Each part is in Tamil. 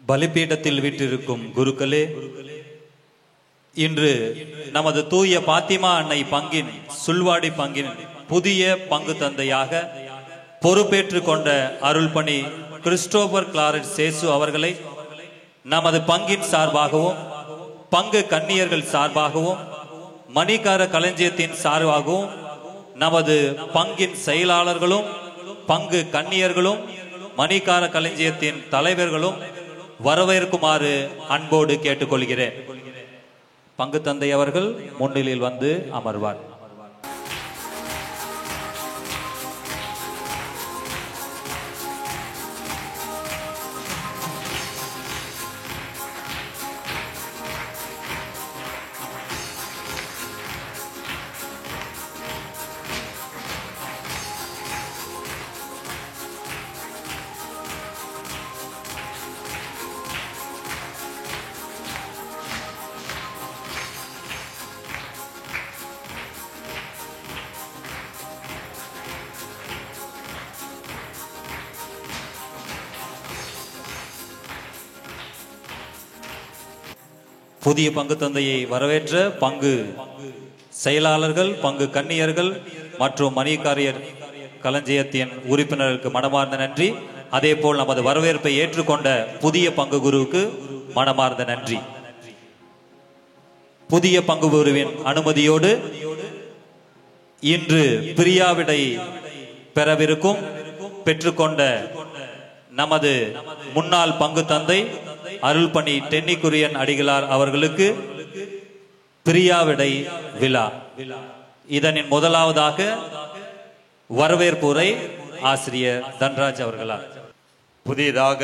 பலிபீடத்தில் வீற்றிருக்கும் குருக்களே, இன்று நமது தூய பாத்திமா அன்னை பங்கின் சுல்வாடி பங்கின் புதிய பங்கு தந்தையாக பொறுப்பேற்று கொண்ட அருள்பணி கிறிஸ்டோபர் கிளாரன்ஸ் சேசு அவர்களை நமது பங்கின் சார்பாகவும் பங்கு கன்னியர்கள் சார்பாகவும் மணிக்கார களஞ்சியத்தின் சார்பாகவும் நமது பங்கின் செயலாளர்களும் பங்கு கன்னியர்களும் மணிக்கார களஞ்சியத்தின் தலைவர்களும் வரவேற்குமாறு அன்போடு கேட்டுக்கொள்கிறேன். பங்கு தந்தை அவர்கள் முன்னிலையில் வந்து அமர்வார். புதிய பங்கு தந்தையை வரவேற்ற பங்கு செயலாளர்கள், பங்கு கன்னியர்கள் மற்றும் மணிக்காரியர் களஞ்சியத்தின் உறுப்பினர்களுக்கு மனமார்ந்த நன்றி. அதே போல் நமது வரவேற்பை ஏற்றுக்கொண்ட புதிய பங்கு குருவுக்கு மனமார்ந்த நன்றி. புதிய பங்கு குருவின் அனுமதியோடு இன்று பிரியாவிடை பெறவிருக்கும் பெற்றுக்கொண்ட நமது முன்னாள் பங்கு தந்தை அருள்பணி டென்னிக்குரியன் அடிகளார் அவர்களுக்கு பிரியாவிடை விழா. இதனின் முதலாவதாக வரவேற்புரை ஆசிரியர் தன்ராஜ் அவர்களால். புதியதாக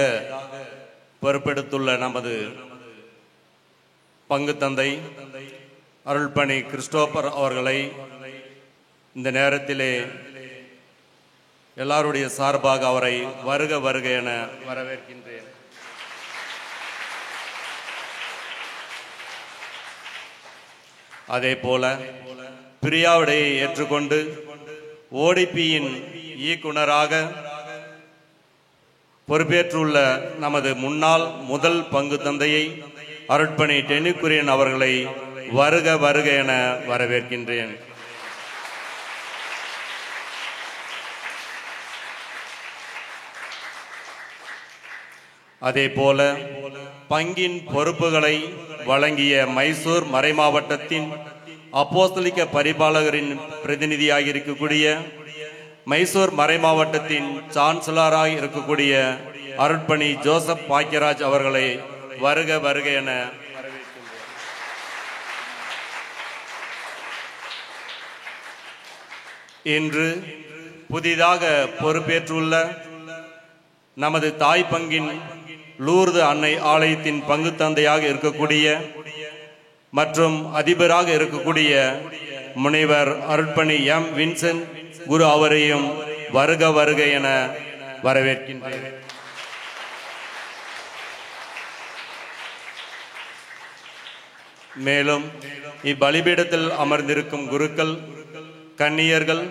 பொறுப்பெடுத்துள்ள நமது பங்கு தந்தை அருள்பணி கிறிஸ்டோபர் அவர்களை இந்த நேரத்திலே எல்லாருடைய சார்பாக அவரை வருக வருக என வரவேற்கின்றேன். அதே போல பிரியாவிடையை ஏற்றுக்கொண்டு ஓடிபியின் இயக்குனராக பொறுப்பேற்றுள்ள நமது முன்னாள் முதல் பங்கு தந்தையை அருட்பணி டென்னிக்குரியன் அவர்களை வருக வருக என வரவேற்கின்றேன். அதே போல பங்கின் பொறுப்புகளை வழங்கிய மைசூர் மறைமாவட்டத்தின் அப்போஸ்தலிக்க பரிபாலகரின் பிரதிநிதியாக இருக்கக்கூடிய மைசூர் மறைமாவட்டத்தின் சான்சலராக இருக்கக்கூடிய அருட்பணி ஜோசப் பாக்கியராஜ் அவர்களை வருக வருக என வரவேற்கின்றேன். இன்று புதிதாக பொறுப்பேற்றுள்ள நமது தாய் பங்கின் லூர்து அன்னை ஆலயத்தின் பங்கு தந்தையாக இருக்கக்கூடிய மற்றும் அதிபராக இருக்கக்கூடிய முனைவர் அருட்பணி எம் வின்சென்ட் குரு அவரையும் வருக வருக என வரவேற்கின்றேன். மேலும் இப்பலிபீடத்தில் அமர்ந்திருக்கும் குருக்கள், கன்னியர்கள்,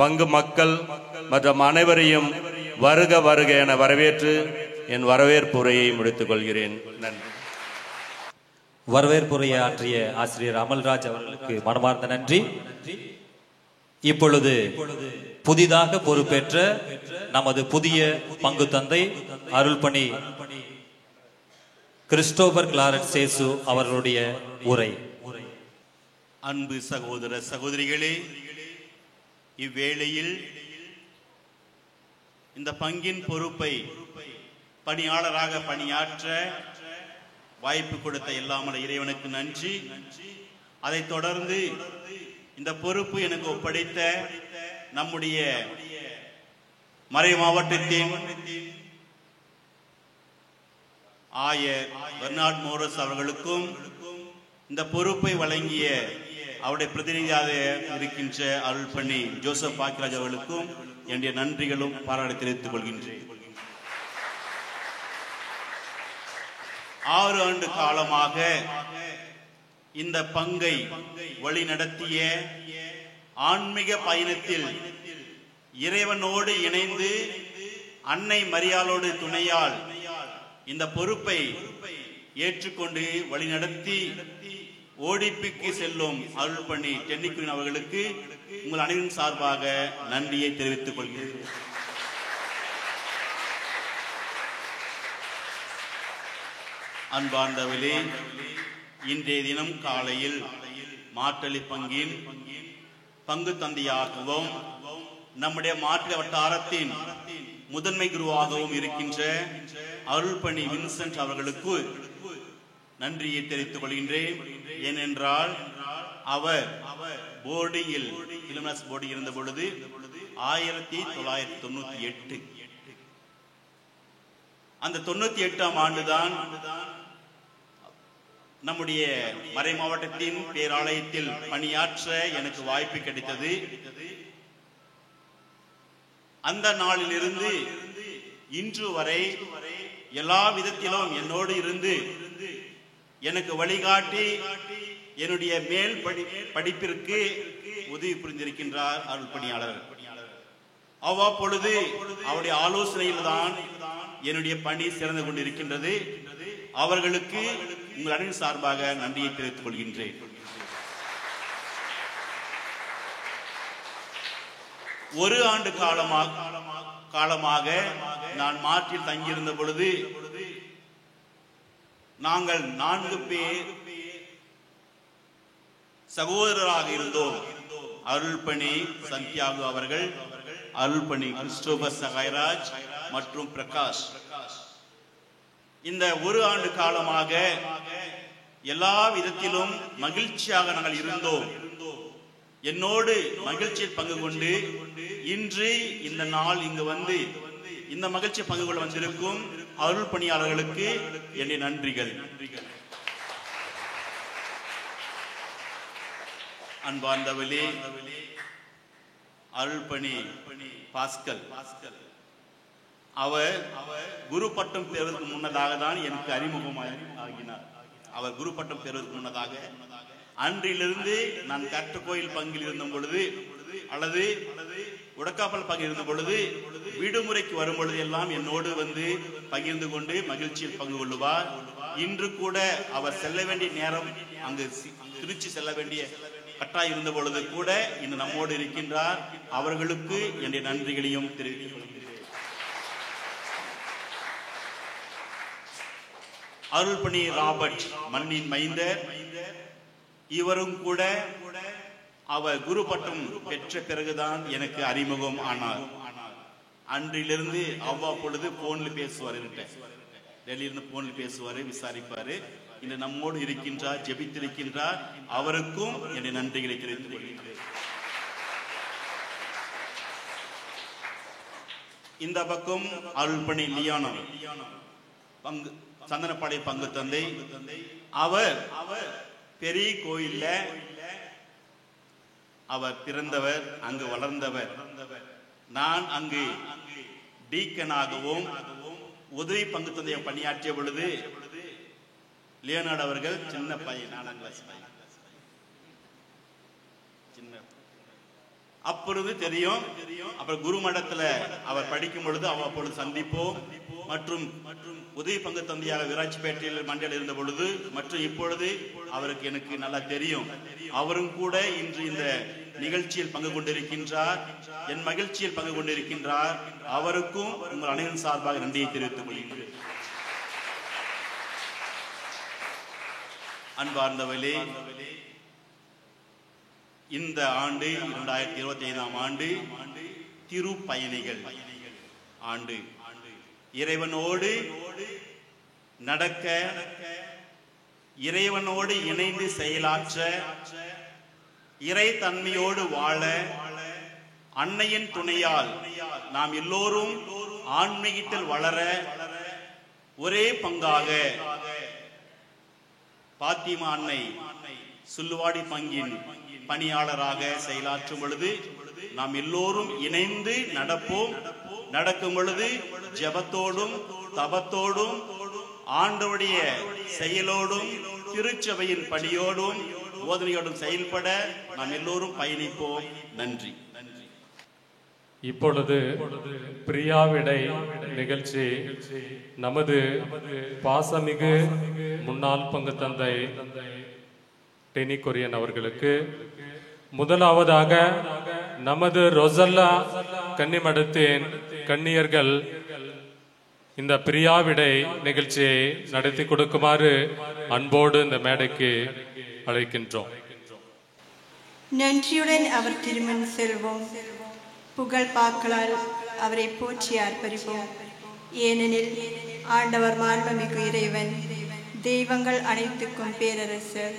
பங்கு மக்கள் மற்றும் அனைவரையும் வருக வருக என வரவேற்று என் வரவேற்புரையை முடித்துக் கொள்கிறேன். நன்றி. வரவேற்புரையை ஆற்றிய ஆசிரியர் அமல்ராஜ் அவர்களுக்கு மனமார்ந்த நன்றி. இப்பொழுது புதிதாக பொறுப்பேற்ற நமது புதிய பங்கு தந்தை அருள்பணி கிறிஸ்டோபர் கிளாரன்ஸ் சேசு அவர்களுடைய உரை. அன்பு சகோதர சகோதரிகளே, இவ்வேளையில் இந்த பங்கின் பொறுப்பை பணியாளராக பணியாற்ற வாய்ப்பு கொடுத்த எல்லாமல்ல இறைவனுக்கு நன்றி. அதைத் தொடர்ந்து இந்த பொறுப்பு எனக்கு ஒப்படைத்த நம்முடைய மறை மாவட்டத்தின் ஆயர் பெர்னார்ட் மோரஸ் அவர்களுக்கும் இந்த பொறுப்பை வழங்கிய அவருடைய பிரதிநிதியாக இருக்கின்ற அருள்பணி ஜோசப் பாக்கியராஜ் அவர்களுக்கும் என்னுடைய நன்றிகளும் பாராட்டு தெரிவித்துக் கொள்கின்றேன். 6 ஆண்டு காலமாக இந்த பங்கை வழி நடத்திய ஆன்மீக பயணத்தில் இறைவனோடு இணைந்து அன்னை மரியாளோடு துணையால் இந்த பொறுப்பை ஏற்றுக்கொண்டு வழிநடத்தி ஓடிபிக்கு செல்லும் அருள்பணி டென்னிக்குரியன் அவர்களுக்கு உங்கள் அனைவரின் சார்பாக நன்றியை தெரிவித்துக் கொள்கிறேன். அன்பார்ந்தவர்களே, இன்றைய தினம் காலையில் மாற்றளி பங்கின் பங்கு தந்தையாகவும் நம்முடைய மாற்று வட்டாரத்தின் முதன்மை குருவாகவும் இருக்கின்ற அருள்பணி வின்சென்ட் அவர்களுக்கு நன்றியை தெரிவித்துக் கொள்கின்றேன். ஏனென்றால் அவர் போர்டிங்கில் இலுமினஸ் போர்டிங் இருந்த பொழுது 1998 அந்த 98ஆம் ஆண்டுதான் நம்முடைய மறை மாவட்டத்தின் பேராலயத்தில் பணியாற்ற எனக்கு வாய்ப்பு கிடைத்தது. அந்த நாளிலிருந்து இன்று வரை எல்லா விதத்திலும் என்னோடு இருந்து எனக்கு வழிகாட்டி என்னுடைய மேல் படிப்பிற்கு உதவி புரிந்திருக்கின்றார் அருள் பணியாளர். அவ்வப்பொழுது அவருடைய ஆலோசனையில் தான் என்னுடைய பணி சிறந்து கொண்டிருக்கின்றது. அவர்களுக்கு உங்கள் அனைவரின் சார்பாக நன்றியை தெரிவித்துக் கொள்கின்றேன். ஒரு ஆண்டு காலமாக நான் மாற்றில் தங்கியிருந்த பொழுது நாங்கள் 4 பேர் சகோதரராக இருந்தோம். அருள்பணி சந்தியாகு அவர்கள், அருள்பணி கிறிஸ்டோபர் சகாய்ராஜ் மற்றும் பிரகாஷ். இந்த ஒரு ஆண்டு காலமாக எல்லா விதத்திலும் மகிழ்ச்சியாக நாங்கள் இருந்தோம். என்னோடு மகிழ்ச்சியில் பங்கு கொண்டு இன்று இந்த நாள் இங்கு வந்து இந்த மகிழ்ச்சி பங்கு கொள்ள வந்திருக்கும் அருள் பணியாளர்களுக்கு என்னுடைய நன்றிகள். அன்பார்ந்தவர்களே, அருள்பணி பாஸ்கல் அவர் குரு பட்டம் பெறுவதற்கு முன்னதாக தான் எனக்கு அறிமுகமாகினார். அவர் குரு பட்டம் பெறுவதற்கு முன்னதாக அன்றிலிருந்து நான் கற்ற கோயில் பங்கில் இருந்த பொழுது அல்லது உடக்காப்பல் பங்கு இருந்த பொழுது விடுமுறைக்கு வரும் பொழுது எல்லாம் என்னோடு வந்து பகிர்ந்து கொண்டு மகிழ்ச்சியில் பங்கு கொள்ளுவார். இன்று கூட அவர் செல்ல வேண்டிய நேரம் அங்கு திருச்சி செல்ல வேண்டிய கட்டாயம் இருந்த பொழுது கூட இன்று நம்மோடு இருக்கின்றார். அவர்களுக்கு என்னுடைய நன்றிகளையும் தெரிவித்துக் கொள்கிறேன். அருள்பணி ராபர்ட் மண்ணின் மைந்தர், இவரும் கூட அவர் குரு பட்டம் பெற்ற பிறகுதான் எனக்கு அறிமுகம் ஆனார். அன்றிலிருந்து அவ்வப்பொழுது போன்ல பேசுவார், டெல்லியிலிருந்து போன்ல பேசுவாரு, விசாரிப்பாரு. இன்று நம்மோடு இருக்கின்றார், ஜெபித்திருக்கின்றார். அவருக்கும் என்னுடைய நன்றிகளை தெரிவித்துக் கொள்கிறேன். இந்த பக்கம் அருள்பணி லியானோ பங்கு சந்தனப்பாடை பங்கு தந்தை. அவர் பெரிய கோயில்ல அவர் பிறந்தவர், அங்கு வளர்ந்தவர். நான் அங்கு டீக்கனாகவும் உதவி பங்கு தந்தையை பணியாற்றிய பொழுது லியோனார்டு அவர்கள் சின்ன பையன், 4ஆம் கிளாஸ் பையன், சின்ன அப்பொழுது தெரியும். அப்புறம் குரு மடத்துல அவர் படிக்கும் பொழுது அவ்வப்பொழுது சந்திப்போம். மற்றும் உதவி பங்கு தந்தையாக விராஜ்பேட்டையில் மண்டல இருந்த பொழுது மற்றும் இப்பொழுது அவருக்கு எனக்கு நல்லா தெரியும். அவரும் கூட இன்று இந்த நிகழ்ச்சியில் பங்கு கொண்டிருக்கின்றார், என் மகிழ்ச்சியில் பங்கு கொண்டிருக்கின்றார். அவருக்கும் உங்கள் அனைவரின் சார்பாக நன்றியை தெரிவித்துக் கொள்கிறேன். அன்பார்ந்தவர்களே, இந்த ஆண்டு 2025ஆம் ஆண்டு திருப்பயணிகள் ஆண்டு. இறைவனோடு நடக்க, இறைவனோடு இணைந்து செயலாற்ற, இறை தன்மையோடு வாழ, அன்னையின் துணையால் நாம் எல்லோரும் ஆன்மீகத்தில் வளர ஒரே பங்காக பாத்திமா அன்னை சுல்லுவாடி பங்கின் பணியாளராக செயலாற்றும் பொழுது நாம் எல்லோரும் இணைந்து நடப்போம். நடக்கும் பொழுது ஜெபத்தோடும் தபத்தோடும் ஆண்டவருடைய செயலோடும் திருச்சபையின் பணியோடும் போதனையோடும் செயல்பட நாம் எல்லோரும் பயணிப்போம். நன்றி. இப்பொழுது பிரியாவிடை நிகழ்ச்சி நமது பாசமிகு முன்னாள் பங்கு தந்தை டெனி கொரியன் அவர்களுக்கு, முதலாவதாக நமது ரொசல்லா கன்னிமடத்தின் கன்னியர்கள் இந்த பிரியாவிடை நிகழ்ச்சியை நடத்தி கொடுக்குமாறு அன்போடு இந்த மேடைக்கு அழைக்கின்றோம். நன்றியுடன் அவர் திருமண் செல்வோம். புகழ் பாக்களால் அவரை போற்றி ஆர்ப்பரிப்போம். ஏனெனில் ஆண்டவர் மாண்புமிகு இறைவன், தெய்வங்கள் அனைத்துக்கும் பேரரசர்.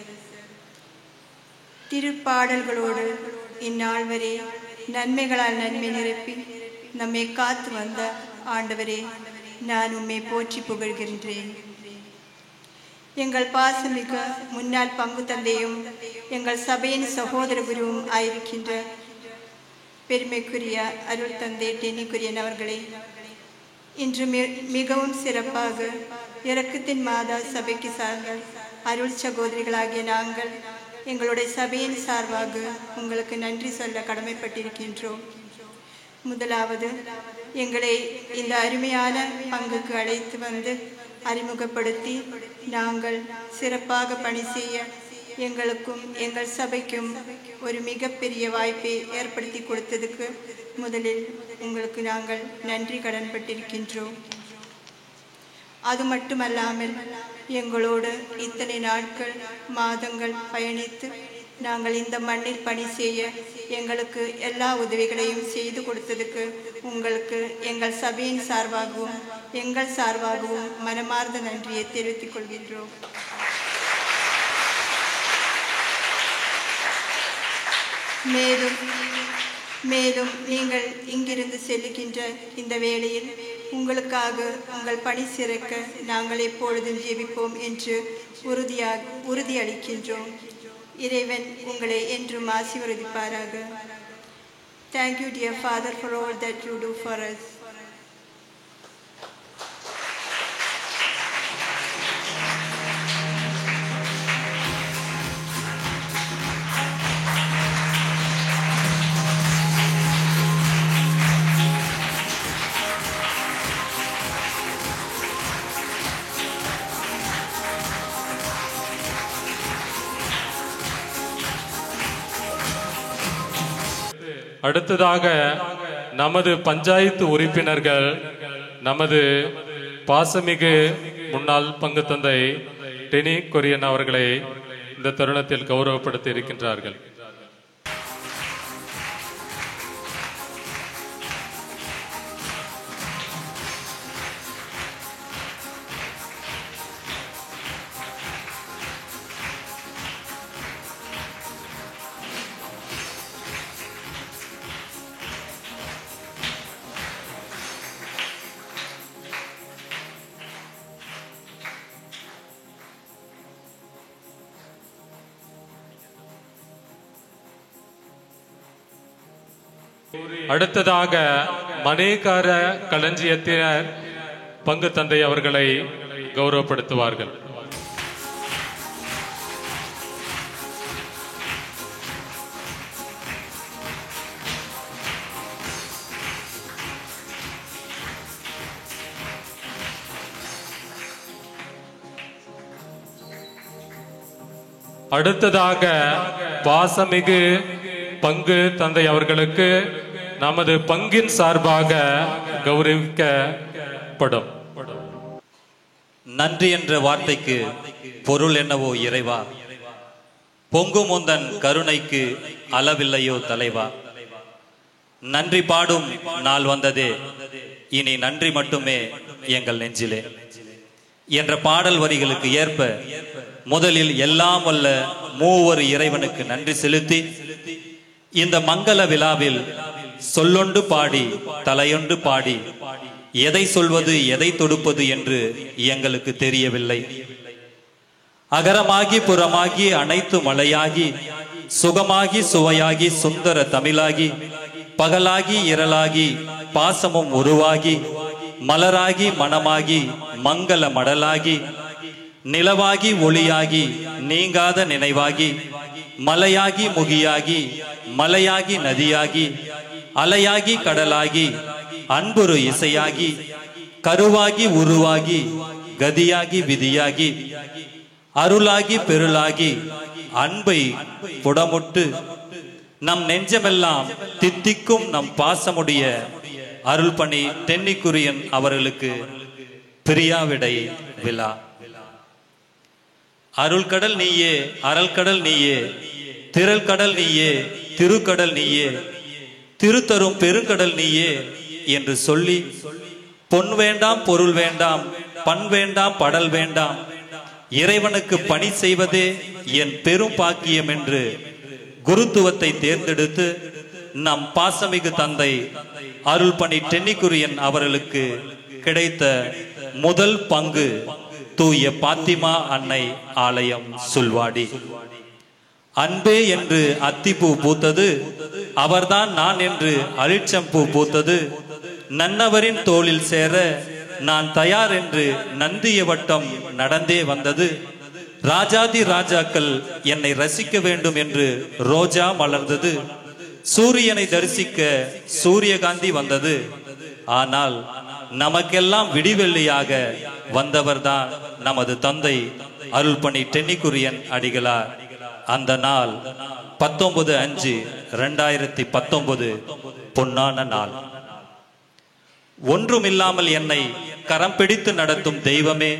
திருப்பாடல்களோடு இந்நாள் வரை நன்மைகளால் நன்மை நிரப்பி நம்மை காத்து வந்த ஆண்டவரே, நான் உம்மை போற்றி புகழ்கின்றேன். எங்கள் பாசமிகு முன்னாள் பங்கு தந்தையும் எங்கள் சபையின் சகோதர குருவும் ஆயிருக்கின்ற பெருமைக்குரிய அருள் தந்தை டெனி கொரியன் அவர்களை இன்று மிகவும் சிறப்பாக இரக்கத்தின் மாதா சபைக்கு சார்ந்த அருள் சகோதரிகளாகிய நாங்கள் எங்களுடைய சபையின் சார்பாக உங்களுக்கு நன்றி சொல்ல கடமைப்பட்டிருக்கின்றோம். முதலாவது, எங்களை இந்த அருமையான பங்குக்கு அழைத்து வந்து அறிமுகப்படுத்தி நாங்கள் சிறப்பாக பணி செய்ய எங்களுக்கும் எங்கள் சபைக்கும் ஒரு மிகப்பெரிய வாய்ப்பை ஏற்படுத்தி கொடுத்ததுக்கு முதலில் உங்களுக்கு நாங்கள் நன்றி கடன்பட்டிருக்கின்றோம். அது மட்டுமல்லாமல் எங்களோடு இத்தனை நாட்கள் மாதங்கள் பயணித்து நாங்கள் இந்த மண்ணில் பணி செய்ய எங்களுக்கு எல்லா உதவிகளையும் செய்து கொடுத்ததுக்கு உங்களுக்கு எங்கள் சபையின் சார்பாகவும் எங்கள் சார்பாகவும் மனமார்ந்த நன்றியை தெரிவித்துக் கொள்கின்றோம். மேலும் நீங்கள் இங்கிருந்து செல்லுகின்ற இந்த வேளையில் உங்களுக்காக உங்கள் பணி சிறக்க நாங்கள் எப்பொழுதும் ஜெபிப்போம் என்று உறுதியளிக்கின்றோம். இறைவன் உங்களை என்றும் ஆசீர்வதிப்பாராக. Thank you, dear Father, for all that you do for us. அடுத்ததாக நமது பஞ்சாயத்து உறுப்பினர்கள் நமது பாசமிகு முன்னாள் பங்கு தந்தை டெனி கொரியன் அவர்களை இந்த தருணத்தில் கௌரவப்படுத்தி இருக்கின்றார்கள். அடுத்ததாக மணிகார களஞ்சியத்தினர் பங்கு தந்தை அவர்களை கௌரவப்படுத்துவார்கள். அடுத்ததாக பாசமிகு பங்கு தந்தை அவர்களுக்கு நமது பங்கின் சார்பாக கௌரவிக்கப்படும். நன்றி என்ற வார்த்தைக்கு பொருள் என்னவோ இறைவா, பொங்கும் உந்தன் கருணைக்கு அளவில்லையோ தலைவா. நன்றி பாடும் நாள் வந்ததே, இனி நன்றி மட்டுமே எங்கள் நெஞ்சிலே என்ற பாடல் வரிகளுக்கு ஏற்ப முதலில் எல்லாம் வல்ல மூவரு இறைவனுக்கு நன்றி செலுத்தி இந்த மங்கள விழாவில் சொல்லொண்டு பாடி தலையொன்று பாடி எதை சொல்வது எதை தொடுப்பது என்று எங்களுக்கு தெரியவில்லை. அகரமாகி புறமாகி அனைத்து மலையாகி சுகமாகி சுவையாகி சுந்தர தமிழாகி பகலாகி இரலாகி பாசமும் உருவாகி மலராகி மனமாகி மங்கள மடலாகி நிலவாகி ஒளியாகி நீங்காத நினைவாகி மலையாகி முகியாகி மலையாகி நதியாகி அலையாகி கடலாகி அன்புரு இசையாகி கருவாகி உருவாகி கதியாகி விதியாகி அருளாகி பெருளாகி அன்பை புடமுட்டு நம் நெஞ்சமெல்லாம் தித்திக்கும் நம் பாசமுடைய அருள்பணி தென்னிக்குரியன் அவர்களுக்கு பிரியாவிடை விழா. அருள்கடல் நீயே, அருள்கடல் நீயே, திரள்கடல் நீயே, திருக்கடல் நீயே, திருத்தரும் பெருங்கடல் நீயே என்று சொல்லி பொன் வேண்டாம் பொருள் வேண்டாம் பண் வேண்டாம் படல் வேண்டாம் இறைவனுக்கு பணி செய்வதே என் பெரும் பாக்கியம் என்று குருத்துவத்தை தேர்ந்தெடுத்து நம் பாசமிகு தந்தை அருள்பணி தென்னிக்குரியன் அவர்களுக்கு கிடைத்த முதல் பங்கு தூய பாத்திமா அன்னை ஆலயம் சுல்வாடி. அன்பே என்று அத்திப்பூ பூத்தது, அவர்தான் நான் என்று அழிச்சம்பூ பூத்தது, நன்னவரின் தோளில் சேர நான் தயார் என்று நந்திய வட்டம் நடந்தே வந்தது, ராஜாதி ராஜாக்கள் என்னை ரசிக்க வேண்டும் என்று ரோஜா மலர்ந்தது, சூரியனை தரிசிக்க சூரியகாந்தி வந்தது. ஆனால் நமக்கெல்லாம் விடிவெள்ளியாக வந்தவர்தான் நமது தந்தை அருள்பணி தென்னிக்குரியன் அடிகளார். அந்த நாள் 19/5/2019 பொன்னான நாள். ஒன்றுமில்லாமல் என்னை கரம் பிடித்து நடத்தும் தெய்வமே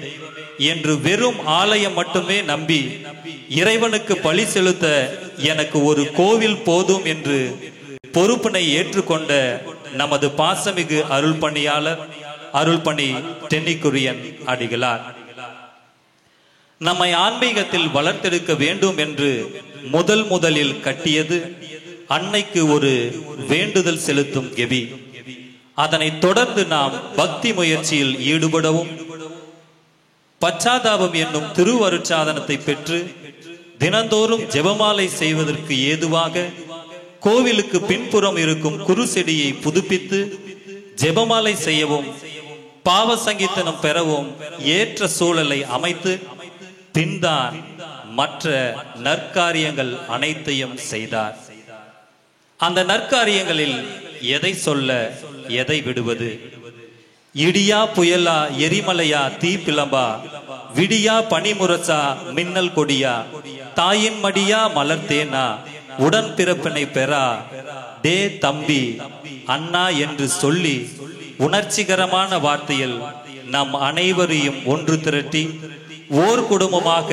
என்று வெறும் ஆலயம் மட்டுமே நம்பி இறைவனுக்கு பலி செலுத்த எனக்கு ஒரு கோவில் போதும் என்று பொறுப்பினை ஏற்றுக்கொண்ட நமது பாசமிகு அருள்பணியாளர் அருள்பணி தென்னிக்குரியன் அடிகளார் நம்மை ஆன்மீகத்தில் வளர்த்தெடுக்க வேண்டும் என்று முதலில் கட்டியது அன்னைக்கு ஒரு வேண்டுதல் செலுத்தும் கெபி. அதனை தொடர்ந்து நாம் பக்தி முயற்சியில் ஈடுபடவும் பச்சாதாபம் என்னும் திருவருட்சாதனத்தை பெற்று தினந்தோறும் ஜெபமாலை செய்வதற்கு ஏதுவாக கோவிலுக்கு பின்புறம் இருக்கும் குருசெடியை புதுப்பித்து ஜெபமாலை செய்யவும் பாவ சங்கீதனம் பெறவும் ஏற்ற சூழலை அமைத்து பின்தான் மற்ற நற்காரியங்கள் அனைத்தையும் செய்தார். அந்த நற்காரியங்களில் எதை சொல்ல எதை விடுவது? இடியா புயலா எரிமலையா தீப்பிளம்பா விடியா பனிமுரசா மின்னல் கொடியா தாயின் மடியா மலர்த்தேனா உடன் பிறப்பினை பெறா டே தம்பி அண்ணா என்று சொல்லி உணர்ச்சிகரமான வார்த்தையில் நம் அனைவரையும் ஒன்று திரட்டி ஓர் குடும்பமாக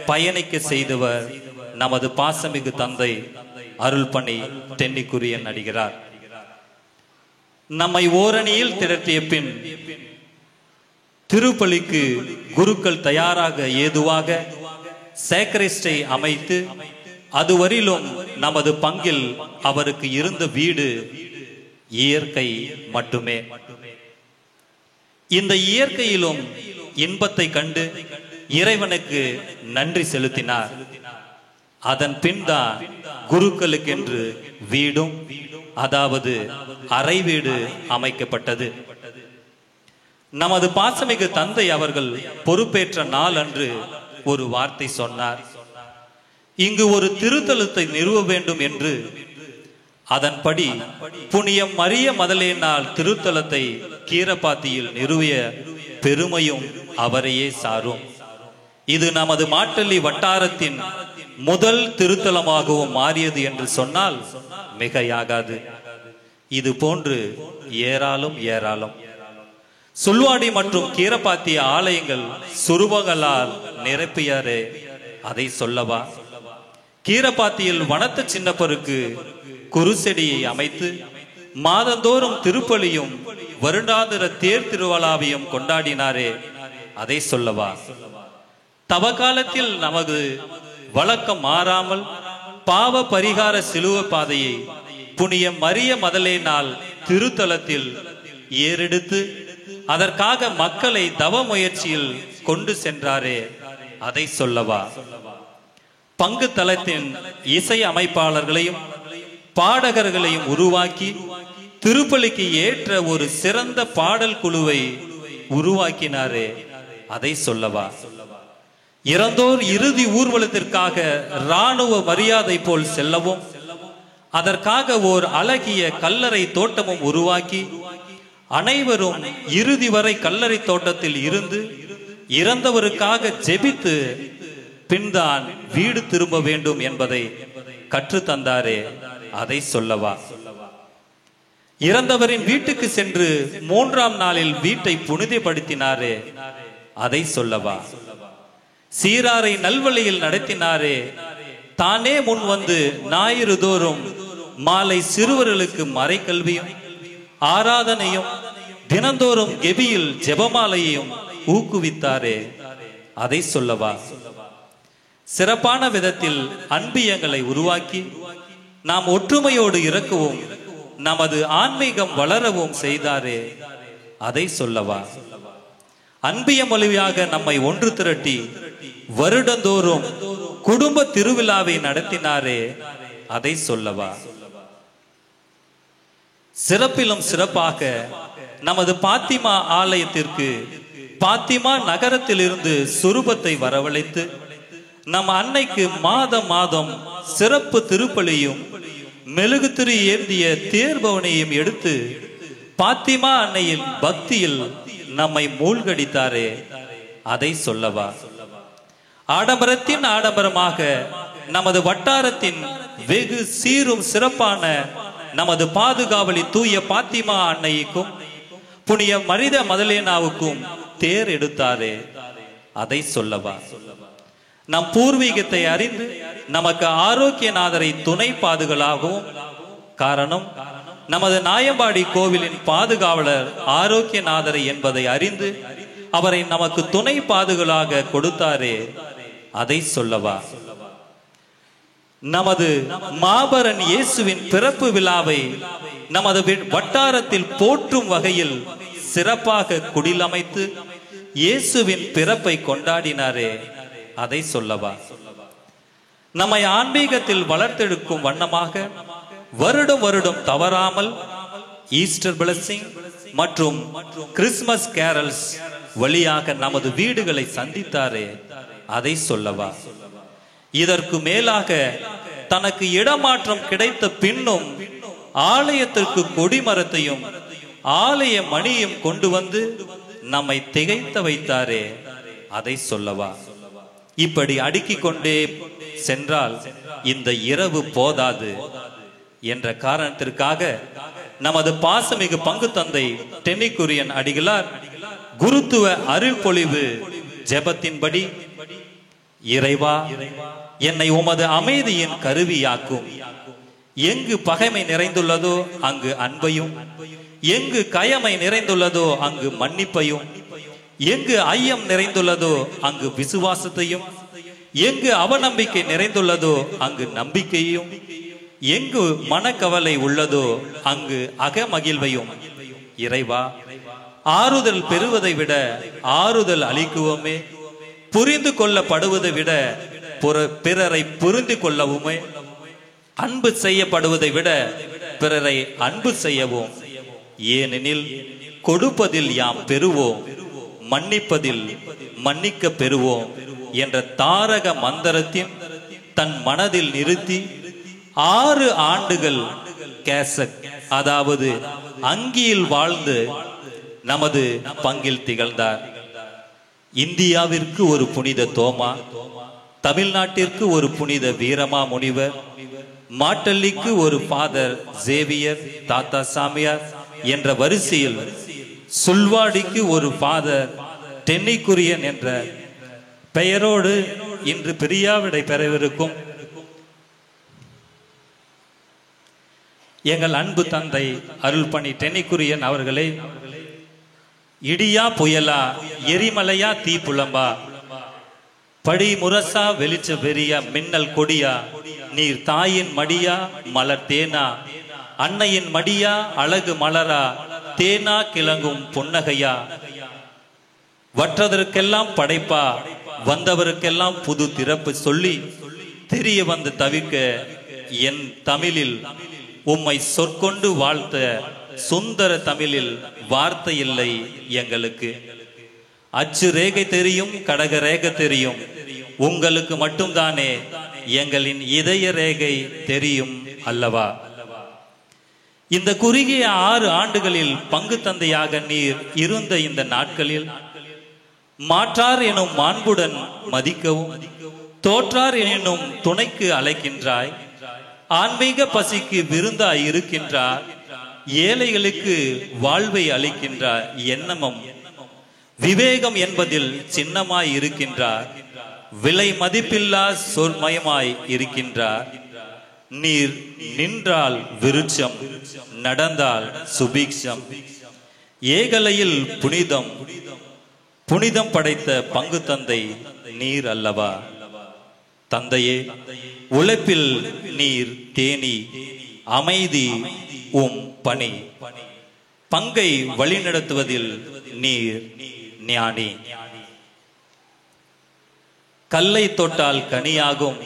பயணிக்க செய்தவர் நமது பாசமிகு தந்தை அருள்பணி தென்னிக்குரியன் அடிகளார். நம்மை ஓரணியில் திரட்டிய பின் திருப்பலிக்கு குருக்கள் தயாராக ஏதுவாக சேக்கரிஸ்டை அமைத்து அதுவரையிலும் நமது பங்கில் அவருக்கு இருந்த வீடு இயற்கை மட்டுமே. இந்த இயற்கையிலும் இன்பத்தை கண்டு இறைவனுக்கு நன்றி செலுத்தினார். அதன் பின் தான் குருக்களுக்கென்று வீடும், அதாவது அறை வீடு அமைக்கப்பட்டது. நமது பாசமிகு தந்தை அவர்கள் பொறுப்பேற்ற நாள் அன்று ஒரு வார்த்தை சொன்னார். இங்கு ஒரு திருத்தலத்தை நிறுவ வேண்டும் என்று. அதன்படி புனியம் மரிய மதலேனால் திருத்தலத்தை கீரப்பாத்தியில் நிறுவிய பெருமையும் அவரையே சாரும். இது நமது மாட்டள்ளி வட்டாரத்தின் முதல் திருத்தலமாகவும் மாறியது என்று சொன்னால் மிகையாகாது. இது போன்று ஏராளம் சுல்வாடி மற்றும் கீரப்பாத்திய ஆலயங்கள் சுரூபங்களால் நிரப்பியாரே, அதை சொல்லவா? கீரப்பாத்தியில் வனத்த சின்னப்பருக்கு குருசெடியை அமைத்து மாதந்தோறும் திருப்பலியும் வருடாந்திர தேர் திருவிழாவையும் கொண்டாடினாரே, அதை சொல்லவா? தவகாலத்தில் நமது வழக்கம் மாறாமல் பாவ பரிகார சிலுவ பாதையை புனிய மரிய மதலேனால் திருத்தலத்தில் ஏறெடுத்து அதற்காக மக்களை தவ முயற்சியில் கொண்டு சென்றாரே, அதை சொல்லவா? பங்கு தளத்தின் இசை அமைப்பாளர்களையும் பாடகர்களையும் உருவாக்கி திருப்பலிக்கு ஏற்ற ஒரு சிறந்த பாடல் குழுவை உருவாக்கினாரே, அதை சொல்லவா? இறந்தோர் இறுதி ஊர்வலத்திற்காக இராணுவ மரியாதை போல் செல்லவும் அதற்காக ஓர் அழகிய கல்லறை தோட்டமும் உருவாக்கி அனைவரும் இறுதி வரை கல்லறை தோட்டத்தில் இருந்து இறந்தவருக்காக ஜெபித்து பின்தான் வீடு திரும்ப வேண்டும் என்பதை கற்றுத்தந்தாரே, அதை சொல்லவா? இறந்தவரின் வீட்டுக்கு சென்று 3ஆம் நாளில் வீட்டை புனிதப்படுத்தினாரே, அதை சொல்லவா? சீராரை நல்வழியில் நடத்தினாரே, தானே முன் வந்து ஞாயிறு தோறும் மாலை சிறுவர்களுக்கு மறைக்கல்வியும் ஆராதனையும் தினந்தோறும் கெபியில் ஜெபமாலையையும் ஊக்குவித்தாரே, அதை சொல்லவா? சிறப்பான விதத்தில் அன்பியங்களை உருவாக்கி நாம் ஒற்றுமையோடு இருக்கவும் நமது ஆன்மீகம் வளரவும் செய்தாரே, அதை சொல்லவா? அன்பிய மொழியாக நம்மை ஒன்று திரட்டி வருடந்தோறும் குடும்ப திருவிழாவை நடத்தினாரே, அதை சொல்லவா? சிறப்பிலும் சிறப்பாக நமது பாத்திமா ஆலயத்திற்கு பாத்திமா நகரத்திலிருந்து சுரூபத்தை வரவழைத்து நம் அன்னைக்கு மாதம் மாதம் சிறப்பு திருப்பலியும் மெழுகு திரி ஏந்திய தேர்பவனையும் எடுத்து பாத்திமா அன்னையின் பக்தியில் நம்மை மூழ்கடித்தாரே, அதை சொல்லவா? ஆடம்பரத்தின் ஆடம்பரமாக நமது வட்டாரத்தின் வெகு சீரும் சிறப்பான நமது பாதுகாவலி தூய பாத்திமா அன்னைக்கும் புனிய மரித மதலேனாவுக்கும் தேர் எடுத்தாரே, அதை சொல்லவா? நம் பூர்வீகத்தை அறிந்து நமக்கு ஆரோக்கியநாதரை துணை பாதுகாவலாகவும், காரணம் நமது நாயம்பாடி கோவிலின் பாதுகாவலர் ஆரோக்கியநாதரை என்பதை அறிந்து அவரை நமக்கு துணை பாதுகாவலாக கொடுத்தாரே, அதை சொல்லவா? நமது மாபரன் இயேசுவின் பிறப்பு விழாவை நமது வட்டாரத்தில் போற்றும் வகையில் சிறப்பாக குடிலமைத்து இயேசுவின் பிறப்பை கொண்டாடினாரே, அதை சொல்லவா? நம்மை ஆன்மீகத்தில் வளர்த்தெடுக்கும் வண்ணமாக வருடம் வருடம் தவறாமல் ஈஸ்டர் பிளஸிங் மற்றும் கிறிஸ்துமஸ் கேரல்ஸ் வழியாக நமது வீடுகளை சந்தித்தாரே, அதை சொல்லவா? இதற்கு மேலாக தனக்கு இடமாற்றம் கிடைத்த பின்னும் ஆலயத்திற்கு கொடிமரத்தையும் ஆலய மணியும் கொண்டு வந்து நம்மை திகைத்த வைத்தாரே, அதை சொல்லவா? இப்படி அடுக்கிக் கொண்டே சென்றால் இந்த இரவு போதாது என்ற காரணத்திற்காக நமது பாசமிகு பங்கு தந்தை டென்னிக்குரியன் அடிகளார் குருத்துவ அருள் பொழிவு ஜெபத்தின்படி, இறைவா, என்னை உமது அமைதியின் கருவியாக்கும். எங்கு பகைமை நிறைந்துள்ளதோ அங்கு அன்பையும், எங்கு கயமை நிறைந்துள்ளதோ அங்கு மன்னிப்பையும், எங்கு ஐயம் நிறைந்துள்ளதோ அங்கு விசுவாசத்தையும், எங்கு அவநம்பிக்கை நிறைந்துள்ளதோ அங்கு நம்பிக்கையும், எங்கு மனக்கவலை உள்ளதோ அங்கு அகமகிழ்வையும். இறைவா, ஆறுதல் பெறுவதை விட ஆறுதல் அளிக்குவோமே, புரிந்து கொள்ளப்படுவதை விட பிறரை புரிந்து கொள்ளவுமே, அன்பு செய்யப்படுவதை விட பிறரை அன்பு செய்யவும். ஏனெனில் கொடுப்பதில் யாம் பெறுவோம், மன்னிப்பதில் மன்னிக்க பெறுவோம் என்ற தாரக மந்திரத்தின் தன் மனதில் நிறுத்தி 6 ஆண்டுகள் கேசக், அதாவது அங்கியில் வாழ்ந்து நமது பங்கில் திகழ்ந்தார். இந்தியாவிற்கு ஒரு புனித தோமா, தமிழ்நாட்டிற்கு ஒரு புனித வீரமா முனிவர், மாட்டல்லிக்கு ஒரு ஃபாதர் சேவியர் தாத்தா சாமியார் என்ற வரிசையில் சுல்வாடிக்கு ஒரு ஃபாதர் டென்னிக்குரியன் என்ற பெயரோடு இன்று பிரியாவிடை பெறவிருக்கும் எங்கள் அன்பு தந்தை அருள்பணி டென்னிக்குரியன் அவர்களே, இடியா புயலா, எரிமலையா தீ புலம்பா, படி முரசா வெளிச்ச வெறியா, மின்னல் கொடியா, நீர் தாயின் மடியா மலர் தேனா, அன்னையின் மடியா அழகு மலரா, தேனா கிளங்கும் பொன்னகையா, வற்றதற்கெல்லாம் படைப்பா, வந்தவருக்கெல்லாம் புது திறப்பு சொல்லி தெரிய வந்து தவிக்க என் தமிழில் உம்மை சொற்கொண்டு வாழ்த்த சுந்தர தமிழில் வார்த்தை இல்லை எங்களுக்கு. அச்சு ரேகை தெரியும், கடக ரேகை தெரியும், உங்களுக்கு மட்டும்தானே எங்களின் இதய ரேகை தெரியும் அல்லவா? இந்த குறுகிய 6 ஆண்டுகளில் பங்கு தந்தையாக நீர் இருந்த இந்த நாட்களில் மாற்றார் எனும் மாண்புடன் மதிக்கவும், தோற்றார் எனும் துணைக்கு அழைக்கின்றாய். ஆன்மீக பசிக்கு விருந்தாய் இருக்கின்றார். ஏழைகளுக்கு வாழ்வை அளிக்கின்றார். எண்ணமும் விவேகம் என்பதில் சின்னமாய் இருக்கின்றார். விலை மதிப்பில்லா சொற்மயமாய் இருக்கின்றார். நீர் நின்றால் விருட்சம், நடந்தால் சுபீக்ஷம். ஏகலையில் புனிதம், புனிதம் படைத்த பங்கு தந்தை நீர் அல்லவா? தந்தையே, உழைப்பில் நீர் தேனி, அமைதி பணி. பங்கை வழிநடத்துவதில் நீர் ஞானி. கல்லை தொட்டால் கனியாகும்,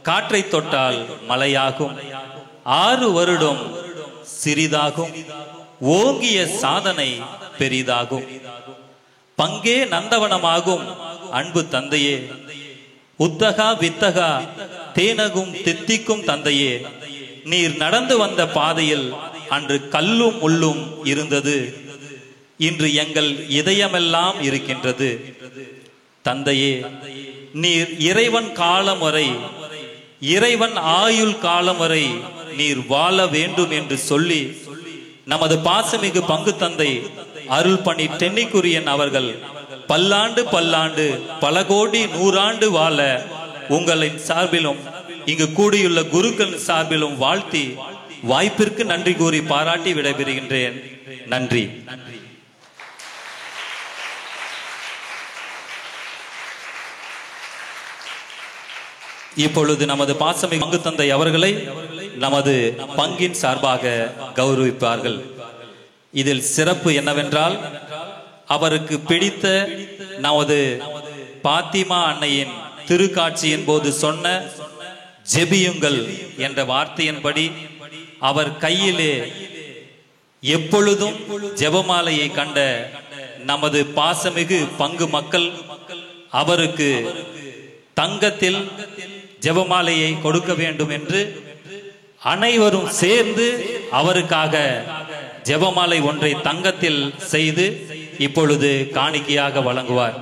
காற்றை தொட்டால் மலையாகும். 6 வருடம் சிறிதாகும், ஓங்கிய சாதனை பெரிதாகும். பங்கே நந்தவனமாகும் அன்பு தந்தையே, உத்தகா வித்தகா தேனகும் தித்திக்கும் தந்தையே, நீர் நடந்து வந்த பாதையில் அன்று கல்லும் முள்ளும் இருந்தது, இன்று எங்கள் இதயமெல்லாம் இருக்கின்றது. தந்தையே, நீர் இறைவன் காலம் வரை, இறைவன் ஆயுள் காலம் வரை நீர் வாழ வேண்டும் என்று சொல்லி நமது பாசமிகு பங்கு தந்தை அருள் பணி டென்னிக்குரியன் அவர்கள் பல்லாண்டு பல்லாண்டு பல கோடி 100 ஆண்டு வாழ உங்களின் சார்பிலும் இங்கு கூடியுள்ள குருக்கள் சார்பிலும் வாழ்த்தி வாய்ப்பிற்கு நன்றி கூறி பாராட்டி விடைபெறுகின்றேன். நன்றி. இப்பொழுது நமது பாசமிகு பங்கு தந்தை அவர்களை நமது பங்கின் சார்பாக கௌரவிப்பார்கள். இதில் சிறப்பு என்னவென்றால், அவருக்கு பிடித்த நமது பாத்திமா அன்னையின் திருக்காட்சியின் போது சொன்ன ஜெபியுங்கள் என்ற வார்த்தையின்படி அவர் கையிலே எப்பொழுதும் ஜெபமாலையை கண்ட நமது பாசமிகு பங்கு மக்கள் அவருக்கு தங்கத்தில் ஜெபமாலையை கொடுக்க வேண்டும் என்று அனைவரும் சேர்ந்து அவருக்காக ஜெபமாலை ஒன்றை தங்கத்தில் செய்து இப்பொழுது காணிக்கையாக வழங்குவார்.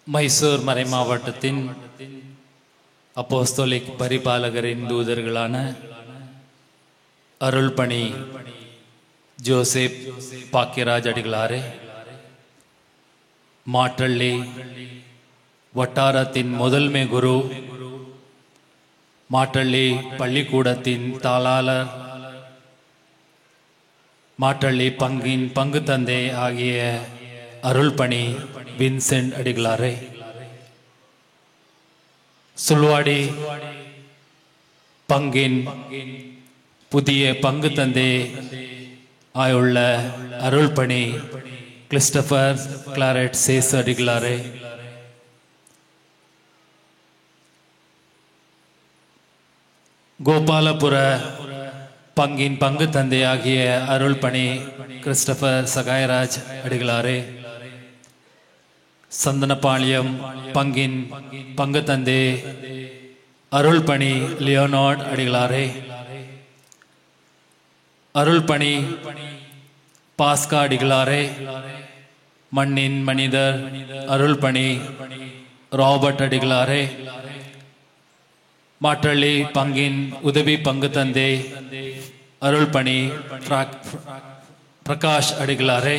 மைசூர் மறைமாவட்டத்தின் அப்போஸ்தலிக் பரிபாலகரின் தூதர்களான அருள்பணி ஜோசப் பாக்கியராஜ் அடிகளாரே, மாற்றள்ளி வட்டாரத்தின் முதன்மை குரு, மாற்றள்ளி பள்ளிக்கூடத்தின் தாளாளர், மாற்றள்ளி பங்கின் பங்கு தந்தை ஆகிய அருள்பணி வின்சென்ட் அடிகளாரே, சுல்வாடி பங்கின் புதிய பங்கு தந்தை ஆயுள்ள அருள்பணி கிறிஸ்டபர் கிளாரட் சேஸ் அடிகளாரே, கோபாலபுர பங்கின் பங்கு தந்தை ஆகிய அருள்பணி கிறிஸ்டபர் சகாயராஜ் அடிகளாரே, சந்தனபாளையம் பங்கின் பங்கு தந்தை அருள்பணி லியோனார்ட் அடிகளாரே, அருள்பணி பாஸ்கா அடிகளாரே, மண்ணின் மனிதர் அருள்பணி ராபர்ட் அடிகளாரே, மாற்றள்ளி பங்கின் உதவி பங்கு தந்தை அருள்பணி பிரகாஷ் அடிகளாரே,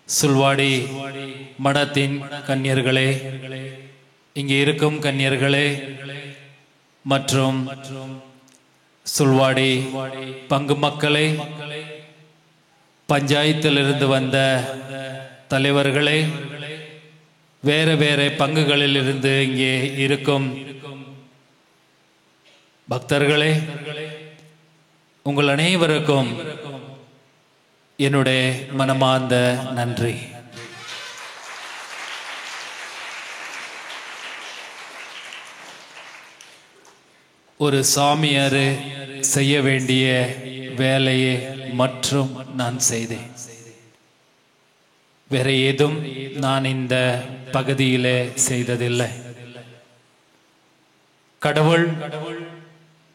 சுல்வாடி மடத்தின் கன்னியர்களே, இங்கே இருக்கும் கன்னியர்களே மற்றும் சுல்வாடி பங்கு மக்களே, பஞ்சாயத்திலிருந்து வந்த தலைவர்களே, வேற வேற பங்குகளில் இருந்து இங்கே இருக்கும் பக்தர்களே, உங்கள் அனைவருக்கும் என்னுடைய மனமார்ந்த நன்றி. ஒரு சாமியார் செய்ய வேண்டிய வேலையை மற்றும் நான் செய்தேன். வேற ஏதும் நான் இந்த பகுதியிலே செய்ததில்லை. கடவுள்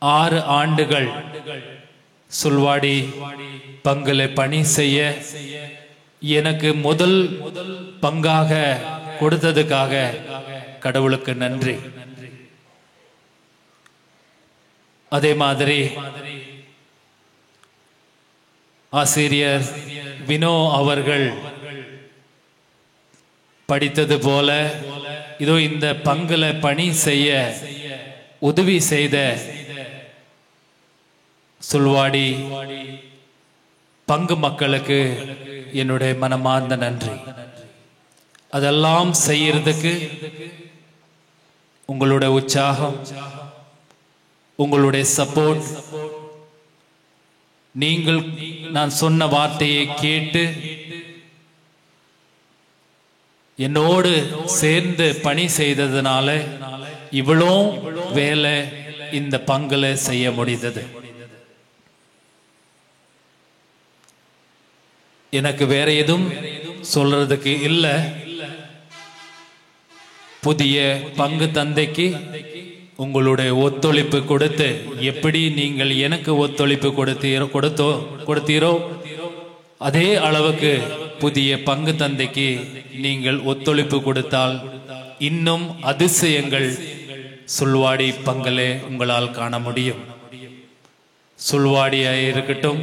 6 ஆண்டுகள் சுல்வாடி பங்குல பணி செய்ய எனக்கு முதல் பங்காக கொடுத்ததுக்காக கடவுளுக்கு நன்றி. அதே மாதிரி ஆசிரியர் வினோ அவர்கள் படித்தது போல இதோ இந்த பங்குல பணி செய்ய உதவி செய்த சுல்வாடி பங்கு மக்களுக்கு என்னுடைய மனமார்ந்த நன்றி. அதெல்லாம் செய்யறதுக்கு உங்களுடைய உற்சாகம், உங்களுடைய சப்போர்ட், நீங்கள் நான் சொன்ன வார்த்தையை கேட்டு என்னோடு சேர்ந்து பணி செய்ததுனால இவ்வளோ வேலை இந்த பங்குல செய்ய முடிந்தது. எனக்கு வேற எதுவும் சொல்றதுக்கு இல்லை. புதிய பங்கு தந்தைக்கு உங்களுடைய ஒத்துழைப்பு கொடுத்து, எப்படி நீங்கள் எனக்கு ஒத்துழைப்பு கொடுத்தீரோ அதே அளவுக்கு புதிய பங்கு தந்தைக்கு நீங்கள் ஒத்துழைப்பு கொடுத்தால் இன்னும் அதிசயங்கள் சுல்வாடி பங்கலே உங்களால் காண முடியும். சுல்வாடியா இருக்கட்டும்,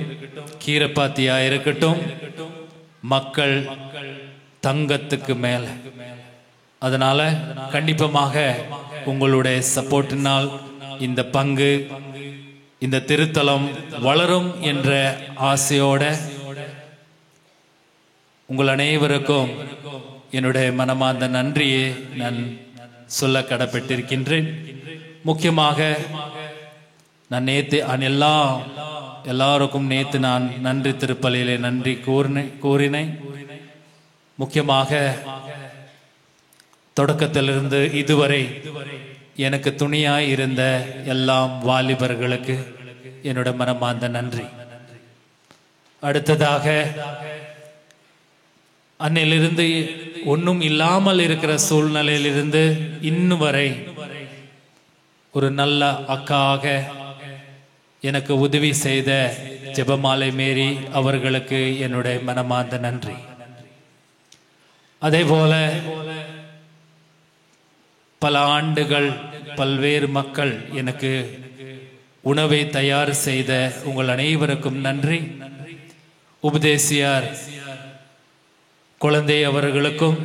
கீரப்பாத்தியா இருக்கட்டும், மக்கள் தங்கத்துக்கு மேல. அதனால கண்டிப்பமாக உங்களுடைய சப்போர்ட்டினால் இந்த பங்கு, இந்த திருத்தலம் வளரும் என்ற ஆசையோட உங்கள் அனைவருக்கும் என்னுடைய மனமார்ந்த நன்றியை நான் சொல்ல கடப்பட்டிருக்கின்றேன். முக்கியமாக நான் நேற்று எல்லாருக்கும் நேற்று நான் நன்றி திருப்பலியிலே நன்றி கூறினேன். முக்கியமாக தொடக்கத்திலிருந்து இதுவரை எனக்கு துணையாய் இருந்த எல்லாம் வாலிபர்களுக்கு என்னோட மனமார்ந்த நன்றி. அடுத்ததாக அன்னிலிருந்து ஒன்றும் இல்லாமல் இருக்கிற சூழ்நிலையிலிருந்து இன்னும் வரை ஒரு நல்ல அக்காக எனக்கு உதவி செய்த ஜெபமாலை மேரி அவர்களுக்கு என்னுடைய மனமார்ந்த நன்றி. அதே போல பல ஆண்டுகள் பல்வேறு மக்கள் எனக்கு உணவை தயார் செய்த உங்கள் அனைவருக்கும் நன்றி. உபதேசியார் குழந்தை அவர்களுக்கும்,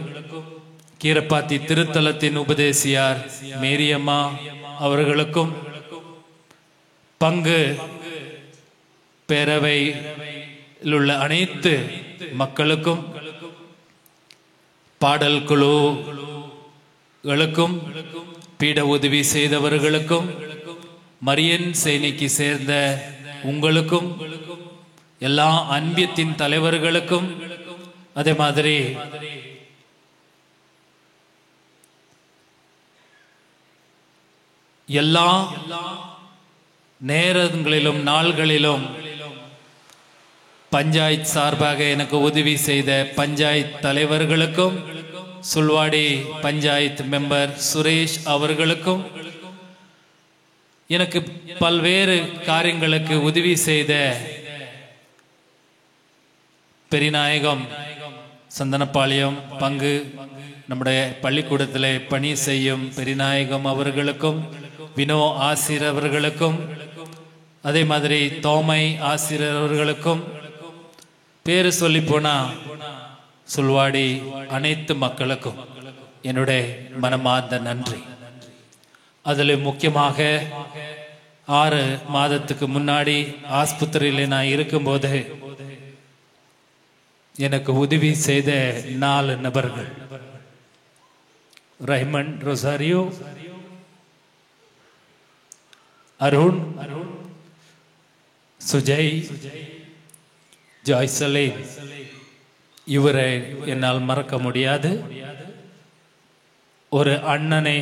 கீரப்பாத்தி திருத்தலத்தின் உபதேசியார் மேரியம்மா அவர்களுக்கும், பங்கு பேரவையில் உள்ள அனைத்து மக்களுக்கும், பாடல் குழுக்களுக்கும், பீட உதவி செய்தவர்களுக்கும், மரியன் சேனைக்கு சேர்ந்த உங்களுக்கும், எல்லா அன்பியத்தின் தலைவர்களுக்கும், அதே மாதிரி எல்லா நேரங்களிலும் நாள்களிலும் பஞ்சாயத்து சார்பாக எனக்கு உதவி செய்த பஞ்சாயத்து தலைவர்களுக்கும், சுல்வாடி பஞ்சாயத்து மெம்பர் சுரேஷ் அவர்களுக்கும், எனக்கு பல்வேறு காரியங்களுக்கு உதவி செய்த பெரியநாயகம் சந்தனப்பாளையம் பங்கு நம்முடைய பள்ளிக்கூடத்தில் பணி செய்யும் பெரியநாயகம் அவர்களுக்கும், வினோ ஆசிரியர் அவர்களுக்கும், அதே மாதிரி தோமை ஆசிரியர் அவர்களுக்கும், பேரு சொல்லி போனா சுல்வாடி அனைத்து மக்களுக்கும் என்னுடைய மனமார்ந்த நன்றி. அதில் முக்கியமாக 6 மாதத்துக்கு முன்னாடி ஆஸ்பத்திரியில் நான் இருக்கும்போது எனக்கு உதவி செய்த 4 நபர்கள், ரஹ்மன் ரொசாரியோ, அருண், சுஜய், ஜாய்சலே, இவரை என்னால் மறக்க முடியாது. ஒரு அண்ணனை,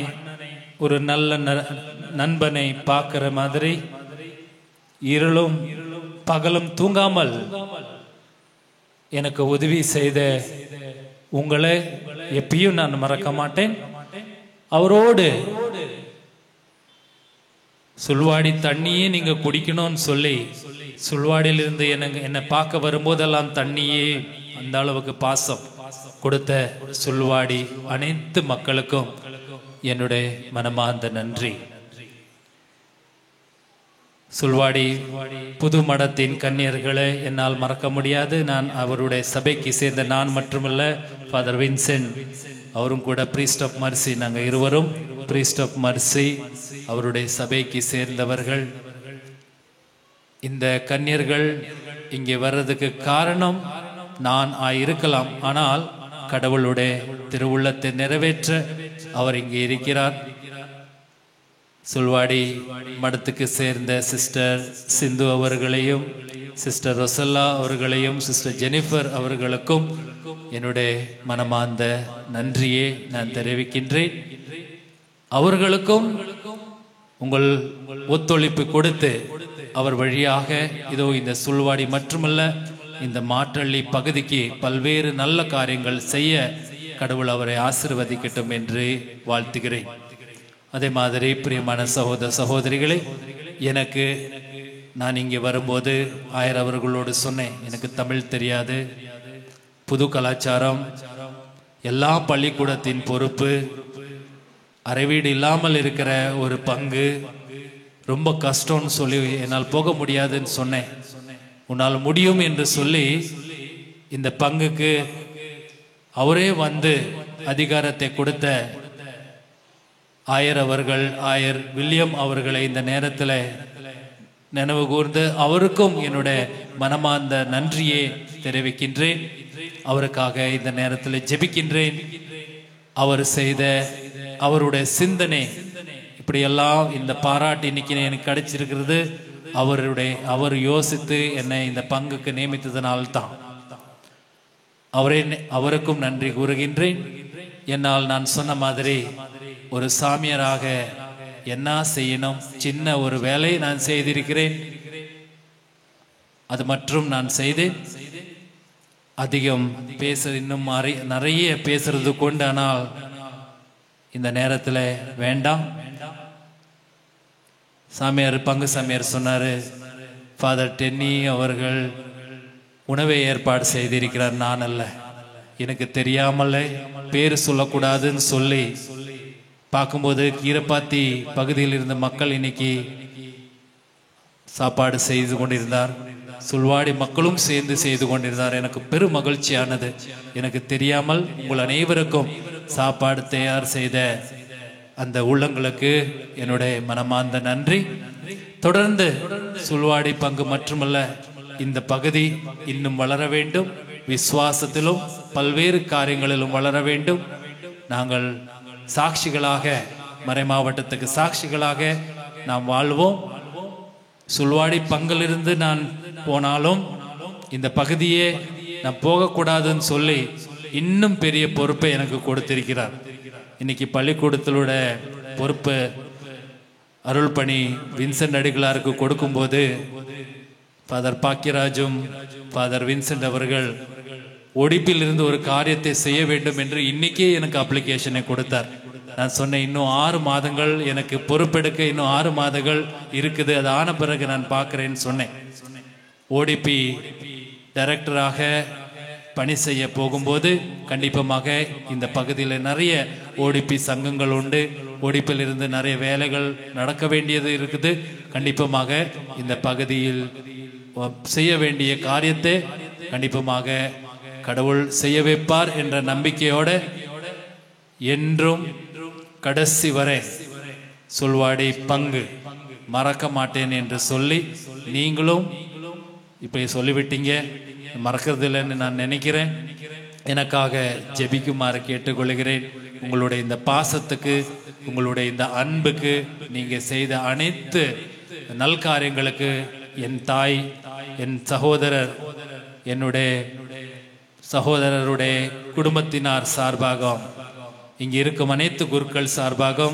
ஒரு நல்ல நண்பனை பார்க்கிற மாதிரி இருளும் பகலும் தூங்காமல் எனக்கு உதவி செய்த உங்களை எப்பயும் நான் மறக்க மாட்டேன். அவரோடு சுல்வாடி தண்ணியே நீங்க குடிக்கணும்னு சொல்லி சுல்வாடியிலிருந்து என்னை பார்க்க வரும்போதெல்லாம் தண்ணியே அந்த அளவுக்கு பாசம் கொடுத்த சுல்வாடி அனைத்து மக்களுக்கும் என்னுடைய மனமார்ந்த நன்றி. சுல்வாடி புது மடத்தின் கன்னியர்களை என்னால் மறக்க முடியாது. நான் அவருடைய சபைக்கு சேர்ந்த நான் மட்டுமல்ல, ஃபாதர் வின்சென்ட் அவரும் கூட பிரீஸ்ட் ஆஃப் மர்சி, நாங்கள் இருவரும் பிரீஸ்ட் ஆஃப் மர்சி அவருடைய சபைக்கு சேர்ந்தவர்கள். இந்த கன்னியர்கள் இங்கே வர்றதுக்கு காரணம் நான் இருக்கலாம், ஆனால் கடவுளுடைய திருவுள்ளத்தை நிறைவேற்ற அவர் இங்கே இருக்கிறார். சுல்வாடி மடத்துக்கு சேர்ந்த சிஸ்டர் சிந்து அவர்களையும், சிஸ்டர் ரொசல்லா அவர்களையும், சிஸ்டர் ஜெனிஃபர் அவர்களுக்கும் என்னுடைய மனமார்ந்த நன்றியை நான் தெரிவிக்கின்றேன். அவர்களுக்கும் உங்கள் ஒத்துழைப்பு கொடுத்து அவர் வழியாக இதோ இந்த சுல்வாடி மட்டுமல்ல இந்த மாற்றள்ளி பகுதிக்கு பல்வேறு நல்ல காரியங்கள் செய்ய கடவுள் அவரை ஆசீர்வதிக்கட்டும் என்று வாழ்த்துகிறேன். அதே மாதிரி பிரியமான சகோதர சகோதரிகளே, எனக்கு நான் இங்கே வரும்போது ஆயர் அவர்களோடு சொன்னேன், எனக்கு தமிழ் தெரியாது, புது கலாச்சாரம், எல்லா பள்ளிக்கூடத்தின் பொறுப்பு, அரைவீடு இல்லாமல் இருக்கிற ஒரு பங்கு, ரொம்ப கஷ்டம்னு சொல்லி என்னால் போக முடியாதுன்னு சொன்னேன். உன்னால் முடியும் என்று சொல்லி இந்த பங்குக்கு அவரே வந்து அதிகாரத்தை கொடுத்த ஆயர் அவர்கள், ஆயர் வில்லியம் அவர்களை இந்த நேரத்தில் நினைவு கூர்ந்து அவருக்கும் என்னுடைய மனமார்ந்த நன்றியை தெரிவிக்கின்றேன். அவருக்காக இந்த நேரத்தில் ஜெபிக்கின்றேன். அவர் செய்த அவருடைய சிந்தனை இப்படியெல்லாம் இந்த பாராட்டு இன்னைக்கு எனக்கு கிடைச்சிருக்கிறது. அவர் யோசித்து என்னை இந்த பங்குக்கு நியமித்ததனால்தான் அவருக்கும் நன்றி கூறுகின்றேன். என்னால் நான் சொன்ன மாதிரி ஒரு சாமியாராக என்ன செய்யணும், சின்ன ஒரு வேலையை நான் செய்திருக்கிறேன். அது மற்றும் நான் செய்தேன். அதிகம் பேச இன்னும் நிறைய பேசுறது கொண்டு, ஆனால் இந்த நேரத்தில் வேண்டாம். சாமியார், பங்கு சாமியார் சொன்னாரு, ஃபாதர் டென்னி அவர்கள் உணவை ஏற்பாடு செய்திருக்கிறார், நான் அல்ல. எனக்கு தெரியாமல பேர் சொல்லக்கூடாதுன்னு சொல்லி பார்க்கும்போது கீரப்பாத்தி பகுதியில் இருந்த மக்கள் இன்னைக்கு சாப்பாடு செய்து கொண்டிருந்தார். சுல்வாடி மக்களும் சேர்ந்து செய்து கொண்டிருந்தார். எனக்கு பெரும் மகிழ்ச்சியானது. எனக்கு தெரியாமல் உங்கள் அனைவருக்கும் சாப்பாடு தயார் செய்த அந்த உள்ளங்களுக்கு என்னுடைய மனமார்ந்த நன்றி. தொடர்ந்து சுல்வாடி பங்கு மட்டுமல்ல, இந்த பகுதி இன்னும் வளர வேண்டும், விசுவாசத்திலும் பல்வேறு காரியங்களிலும் வளர வேண்டும். நாங்கள் சாட்சிகளாக, மறை மாவட்டத்துக்கு சாட்சிகளாக நாம் வாழ்வோம். சுல்வாடி பங்கிலிருந்து நான் போனாலும் இந்த பகுதியே நான் போகக்கூடாதுன்னு சொல்லி இன்னும் பெரிய பொறுப்பை எனக்கு கொடுத்திருக்கிறார். இன்னைக்கு பள்ளிக்கூடத்திலோட பொறுப்பு அருள் பணி வின்சென்ட் அடிகளாருக்கு கொடுக்கும்போது ஃபாதர் பாக்கியராஜும் ஃபாதர் வின்சென்ட் அவர்கள் ஒடிப்பில் இருந்து ஒரு காரியத்தை செய்ய வேண்டும் என்று இன்னைக்கே எனக்கு அப்ளிகேஷனை கொடுத்தார். நான் சொன்னேன், இன்னும் 6 மாதங்கள் எனக்கு பொறுப்பெடுக்க இன்னும் 6 மாதங்கள் இருக்குது, அது ஆன பிறகு நான் பார்க்கிறேன்னு சொன்னேன். ஓடிபி டைரக்டராக பணி செய்ய போகும்போது கண்டிப்பாக இந்த பகுதியில் நிறைய ஓடிபி சங்கங்கள் உண்டு. ஓடிப்பில் இருந்து நிறைய வேலைகள் நடக்க வேண்டியது இருக்குது. கண்டிப்பாக இந்த பகுதியில் செய்ய வேண்டிய காரியத்தை கண்டிப்பாக கடவுள் செய்ய வைப்பார் என்ற நம்பிக்கையோடு என்றும் கடைசி வரை சுல்வாடி பங்கு மறக்க மாட்டேன் என்று சொல்லி, நீங்களும் இப்போ சொல்லிவிட்டீங்க, மறக்கிறது இல்லைன்னு நான் நினைக்கிறேன். எனக்காக ஜெபிக்குமாறு கேட்டுக்கொள்கிறேன். உங்களுடைய இந்த பாசத்துக்கு, உங்களுடைய இந்த அன்புக்கு, நீங்கள் செய்த அனைத்து நல்காரியங்களுக்கு என் தாய், என் சகோதரர், என்னுடைய சகோதரருடைய குடும்பத்தினார் சார்பாக, இங்கே இருக்கும் அனைத்து குருக்கள் சார்பாக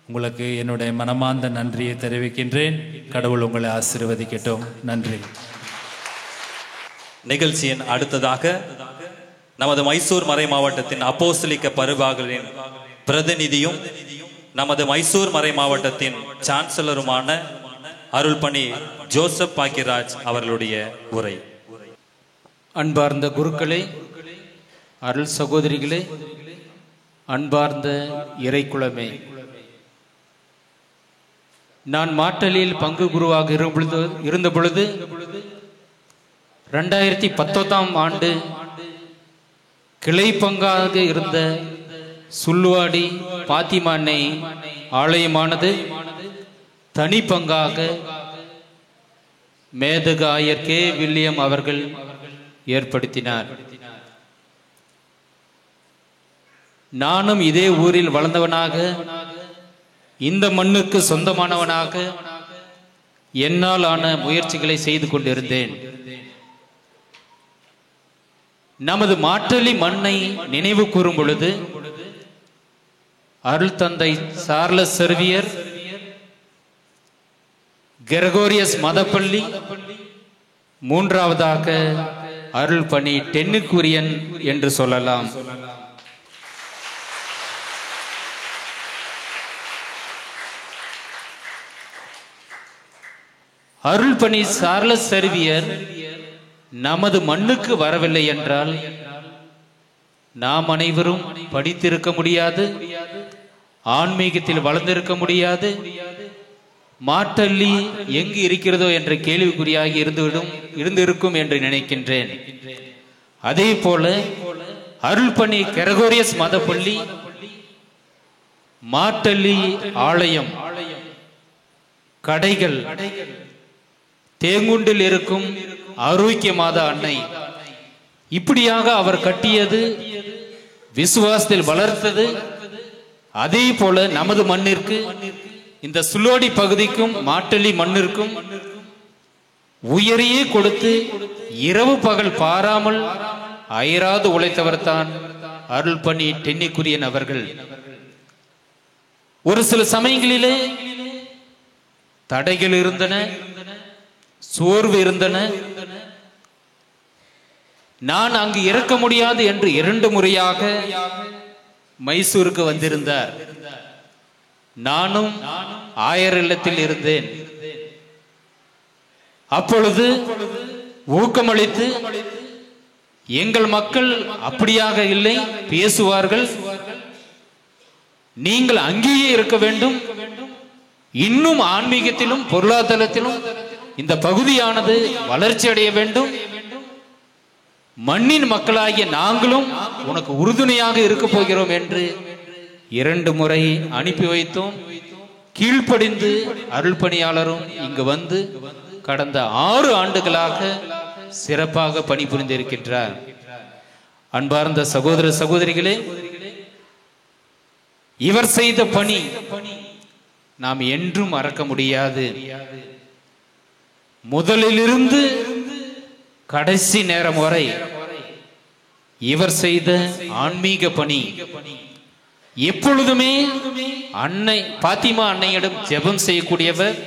உங்களுக்கு என்னுடைய மனமார்ந்த நன்றியை தெரிவிக்கின்றேன். கடவுள் உங்களை ஆசீர்வதிக்கட்டும். நன்றி. நிகழ்ச்சியின் அடுத்ததாக நமது மைசூர் மறை மாவட்டத்தின் அப்போஸ்தலிக்க பரிபாகரின் பிரதிநிதியும் நமது மைசூர் மறை மாவட்டத்தின் சான்சலருமான அருள்பணி ஜோசப் பாக்கியராஜ் அவர்களுடைய உரை. அன்பார்ந்த குருக்களே, அருள் சகோதரிகளே, அன்பார்ந்த இறைக்குலமே, நான் மாற்றலில் பங்கு குருவாக இருந்த பொழுது 2019ஆம் ஆண்டு கிளை பங்காக இருந்த சுல்வாடி பாத்திமா அன்னை ஆலயமானது தனி பங்காக மேதக ஆயர் கே வில்லியம் அவர்கள் ஏற்படுத்தினார். நானும் இதே ஊரில் வளர்ந்தவனாக, இந்த மண்ணுக்கு சொந்தமானவனாக என்னால் ஆன முயற்சிகளை செய்து கொண்டிருந்தேன். நமது மாற்றலி மண்ணை நினைவு கூறும் பொழுது அருள் தந்தை சார்லஸ் செர்வியர், கிரகோரியஸ் மதப்பள்ளி, மூன்றாவதாக அருள் பணி டென்னிக்குரியன் என்று சொல்லலாம். அருள் பணி சார்லஸ் செர்வியர் நமது மண்ணுக்கு வரவில்லை என்றால் நாம் அனைவரும் படித்திருக்க முடியாது, ஆன்மீகத்தில் வளர்ந்திருக்க முடியாது, மாற்றல்லி எங்கு இருக்கிறதோ என்ற கேள்விக்குறியாகி இருந்திருக்கும் என்று நினைக்கின்றேன். அதே போல அருள் பணி கிரகோரியஸ் மதப்பள்ளி, மாற்றல்லி ஆலயம், கடைகள், தேங்குண்டில் இருக்கும் ஆரோக்கிய மாதா அன்னை, இப்படியாக அவர் கட்டியது, விசுவாசத்தில் வளர்த்தது. அதே போல நமது மண்ணிற்கு, இந்த சுல்லோடி பகுதிக்கும் மாற்றலி மண்ணிற்கும் உயரையே கொடுத்து இரவு பகல் பாராமல் அயராது உழைத்தவர் தான் அருள் பணி டென்னிக்குரியன் அவர்கள். ஒரு சில சமயங்களிலே தடைகள் இருந்தன, சோர்வு இருந்தன. நான் அங்கு இறக்க முடியாது என்று 2 முறையாக மைசூருக்கு வந்திருந்தார். நானும் ஆயர் இல்லத்தில் இருந்தேன். அப்பொழுது ஊக்கமளித்து, எங்கள் மக்கள் அப்படியாக இல்லை, பேசுவார்கள், நீங்கள் அங்கேயே இருக்க வேண்டும், இன்னும் ஆன்மீகத்திலும் பொருளாதாரத்திலும் இந்த பகுதியானது வளர்ச்சி அடைய வேண்டும், மண்ணின் மக்களாகிய நாங்களும் உனக்கு உறுதுணையாக இருக்க போகிறோம் என்று 2 முறை அனுப்பி வைத்தோம். கீழ்ப்படிந்து அருள் பணியாளரும் இங்கு வந்து கடந்த 6 ஆண்டுகளாக சிறப்பாக பணிபுரிந்திருக்கின்றார். அன்பார்ந்த சகோதர சகோதரிகளே, இவர் செய்த பணி நாம் என்றும் மறக்க முடியாது. முதலிலிருந்து கடைசி நேரம் வரை இவர் செய்த ஆன்மீக பணி, எப்பொழுதுமே அன்னை பாத்திமா அன்னையிடம் ஜெபம் செய்யக்கூடியவர்,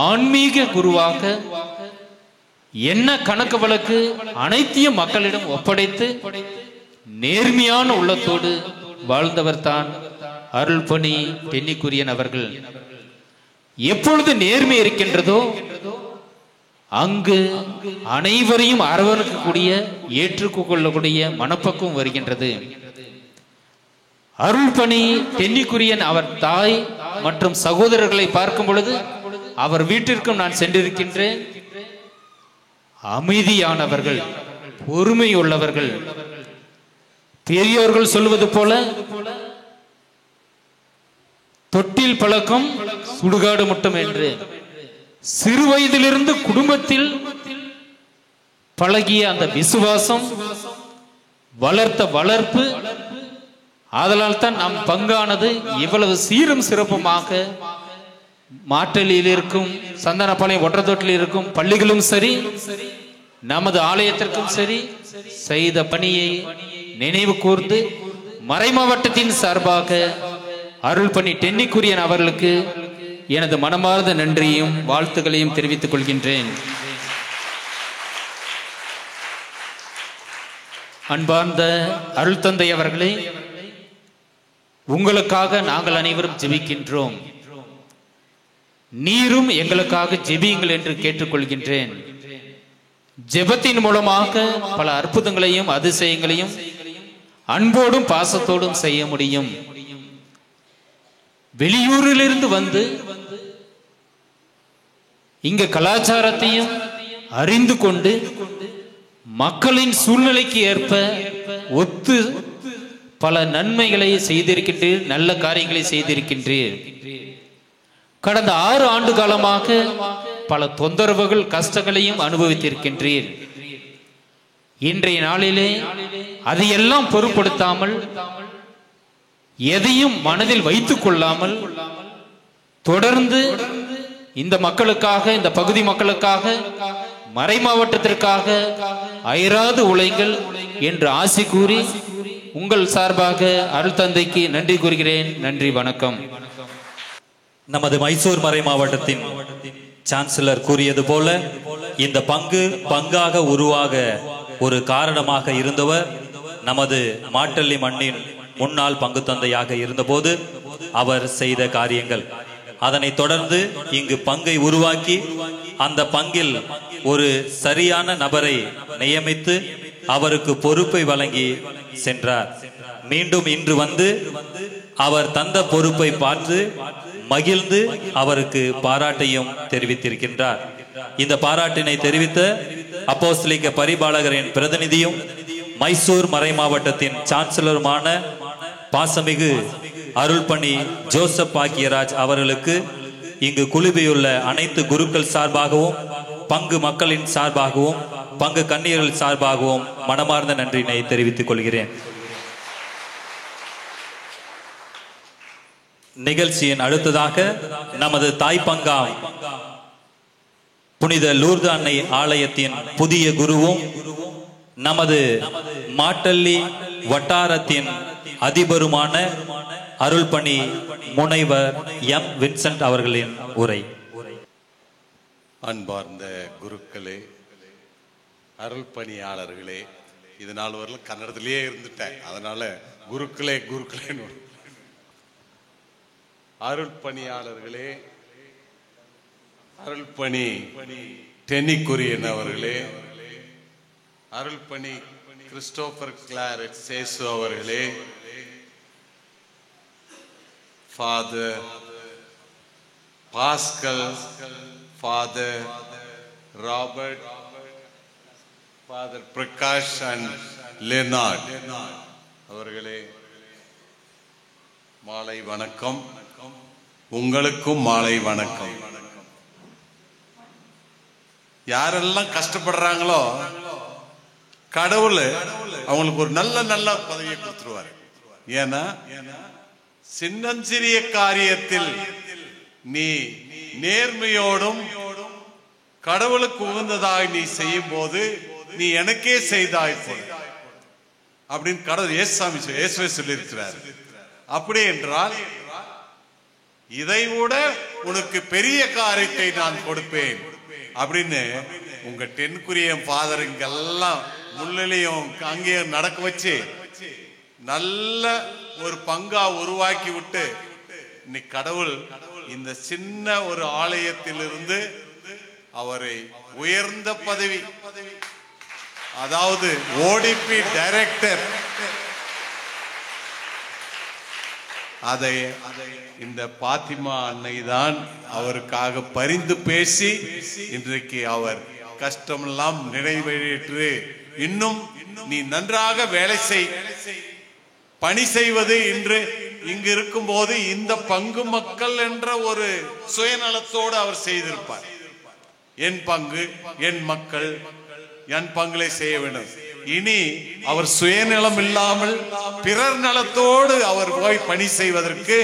ஆன்மீக குருவாக என்ன கணக்கு வழக்கு அனைத்தையும் மக்களிடம் ஒப்படைத்து நேர்மையான உள்ளத்தோடு வாழ்ந்தவர் தான் அருள் பணி டென்னிக்குரியன் அவர்கள். எப்பொழுது நேர்மை இருக்கின்றதோ அங்கு அனைவரையும் அரவணைக்கக்கூடிய, ஏற்றுக்கொள்ளக்கூடிய மனப்பக்குவம் வருகின்றது. அருள் பணி டென்னிக்குரியன் அவர் தாய் மற்றும் சகோதரர்களை பார்க்கும் பொழுது, அவர் வீட்டிற்கும் நான் சென்றிருக்கின்றேன். அமைதியானவர்கள், பொறுமை உள்ளவர்கள். பெரியோர்கள் சொல்வது போல தொட்டில் பழக்கம் சுடுகாடு மட்டும் என்று சிறு வயதிலிருந்து குடும்பத்தில் பழகிய அந்த விசுவாசம், வளர்த்த வளர்ப்பு, ஆதலால் தான் நம் பங்கானது இவ்வளவு சீரும் சிறப்புமாக மாற்றலில் இருக்கும், சந்தனப்பாளையம் ஒற்றத்தொட்டில் இருக்கும் பள்ளிகளும் சரி, நமது ஆலயத்திற்கும் சரி செய்த பணியை நினைவு கூர்ந்து மறைமாவட்டத்தின் சார்பாக அருள் பணி டென்னிக்குரியன் அவர்களுக்கு எனது மனமார்ந்த நன்றியும் வாழ்த்துக்களையும் தெரிவித்துக் கொள்கின்றேன். அன்பார்ந்த அருள் தந்தை அவர்களே, உங்களுக்காக நாங்கள் அனைவரும் ஜெபிக்கின்றோம். நீரும் எங்களுக்காக ஜெபியுங்கள் என்று கேட்டுக்கொள்கின்றேன். ஜெபத்தின் மூலமாக பல அற்புதங்களையும் அதிசயங்களையும் அன்போடும் பாசத்தோடும் செய்ய முடியும். வெளியூரிலிருந்து வந்து இங்க கலாச்சாரத்தையும் அறிந்து கொண்டு மக்களின் சூழ்நிலைக்கு ஏற்ப ஒத்து பல நன்மைகளை செய்திருக்கின்றீர், நல்ல காரியங்களை செய்திருக்கின்றீர். கடந்த 6 ஆண்டு காலமாக பல தொந்தரவுகள் கஷ்டங்களையும் அனுபவித்திருக்கின்றீர். இன்றைய நாளிலே அதையெல்லாம் பொருட்படுத்தாமல், எதையும் மனதில் வைத்துக் கொள்ளாமல் தொடர்ந்து இந்த மக்களுக்காக, இந்த பகுதி மக்களுக்காக, மறை மாவட்டத்திற்காக அயராது உழைங்கள் என்று ஆசி கூறி உங்கள் சார்பாக அருள் தந்தைக்கு நன்றி கூறுகிறேன். நன்றி, வணக்கம். நமது மைசூர் மறை மாவட்டத்தின் சான்சலர் கூறியது போல இந்த பங்காக உருவாக ஒரு காரணமாக இருந்தவர் நமது மாட்டள்ளி மண்ணின் முன்னாள் பங்கு தந்தையாக இருந்தபோது அவர் செய்த காரியங்கள். அதனை தொடர்ந்து இங்கு பங்கை உருவாக்கி அந்த பங்கில் ஒரு சரியான நபரை நியமித்து அவருக்கு பொறுப்பை வழங்கி சென்றார். மீண்டும் இன்று வந்து அவர் தந்த பொறுப்பை பார்த்து மகிழ்ந்து அவருக்கு பாராட்டையும் தெரிவித்திருக்கின்றார். இந்த பாராட்டினை தெரிவித்த அப்போஸ்தலிக்க பரிபாலகரின் பிரதிநிதியும் மைசூர் மறை மாவட்டத்தின் சான்சலருமான பாசமிகு அருள்பணி ஜோசப் பாக்கியராஜ் அவர்களுக்கு இங்கு குழுவியுள்ள அனைத்து குருக்கள் சார்பாகவும், பங்கு மக்களின் சார்பாகவும், பங்கு கன்னியர்கள் சார்பாகவும் மனமார்ந்த நன்றினை தெரிவித்துக் கொள்கிறேன். நிகழ்ச்சியின் அடுத்ததாக நமது தாய் பங்காம் புனித லூர்து அன்னை ஆலயத்தின் புதிய குருவும் நமது மாட்டள்ளி வட்டாரத்தின் அதிபருமான அருள்பணி முனைவர் எம் வின்சென்ட் அவர்களின் உரை. அன்பார்ந்த குருக்களே, அருள் பணியாளர்களே, இது நாள் வரலும் கன்னடத்திலேயே இருந்துட்டேன், அதனால குருக்களே குருக்களேன்னு. அருள் பணியாளர்களே, அருள் பணி டென்னிக்குரியன் அவர்களே, அருள் பணி கிறிஸ்டோபர் கிளாரட் சேசு அவர்களே, father pascal, father Robert, father Prakash and Lenard அவர்களே, மாலை வணக்கம். உங்களுக்கும் மாலை வணக்கம். யாரெல்லாம் கஷ்டப்படுறாங்களோ கடவுள் அவங்களுக்கு ஒரு நல்ல நல்ல பதவியை கொடுத்துருவாரு. ஏன்னா சின்னஞ்சிறிய காரியத்தில் நீ நேர்மையோடும் கடவுளுக்கு உகந்ததாய் நீ செய்யும் போது நீ எனக்கே செய்தாய் போல அப்படின்னு கடவுள் இயேசுவே சொல்லியிருக்கிறார். அப்படி என்றால் இதை விட உனக்கு பெரிய காரியத்தை நான் கொடுப்பேன் அப்படின்னு உங்க டென்குரியம் ஃபாதர் இங்கெல்லாம் முள்ளிலையும் அங்கேயும் நடக்க வச்சு நல்ல ஒரு பங்கா உருவாக்கி விட்டு இன்னைக்கு கடவுள் இந்த சின்ன ஒரு ஆலயத்திலிருந்து அவரை உயர்ந்த பதவி, அதாவது ஓடிபி டைரக்டர், அதை இந்த பாத்திமா அன்னை தான் அவருக்காக பரிந்து பேசி இன்றைக்கு அவர் கஷ்டமெல்லாம் நிறைவேற்று. இன்னும் நீ நன்றாக வேலை செய். பணி செய்வது இன்று இங்கு இருக்கும் போது இந்த பங்கு மக்கள் என்ற ஒரு சுயநலத்தோடு அவர் செய்திருப்பார். என் பங்கு, என் மக்கள், என் பங்களை செய்ய வேண்டும். இனி அவர் சுயநலம் இல்லாமல் பிறர் நலத்தோடு அவர் போய் பணி செய்வதற்கு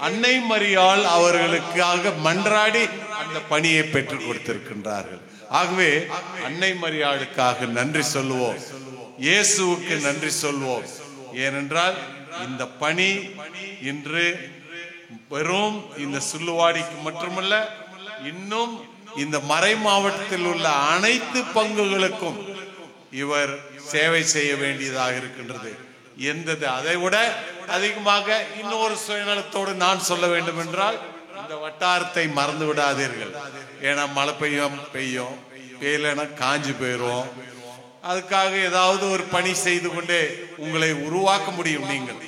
அன்னை மரியாள் அவர்களுக்காக மன்றாடி அந்த பணியை பெற்றுக் கொடுத்திருக்கின்றார்கள். ஆகவே அன்னை மரியாளுக்காக நன்றி சொல்லுவோம், இயேசுவுக்கு நன்றி சொல்வோம். ஏனென்றால் இந்த பணி இன்று வெறும் இந்த சுள்ளுவாடிக்கு மட்டுமல்ல, இன்னும் இந்த மறை மாவட்டத்தில் உள்ள அனைத்து பங்குகளுக்கும் இவர் சேவை செய்ய வேண்டியதாக இருக்கின்றது. எந்தது அதை விட அதிகமாக இன்னொரு சுயநலத்தோடு நான் சொல்ல வேண்டும் என்றால், இந்த வட்டாரத்தை மறந்து விடாதீர்கள். ஏன்னா மழை பெய்யும் பெய்யலைன்னா காஞ்சி போயிடும். அதுக்காக ஏதாவது ஒரு பணி செய்து கொண்டே உங்களை உருவாக்க முடியும். நீங்கள்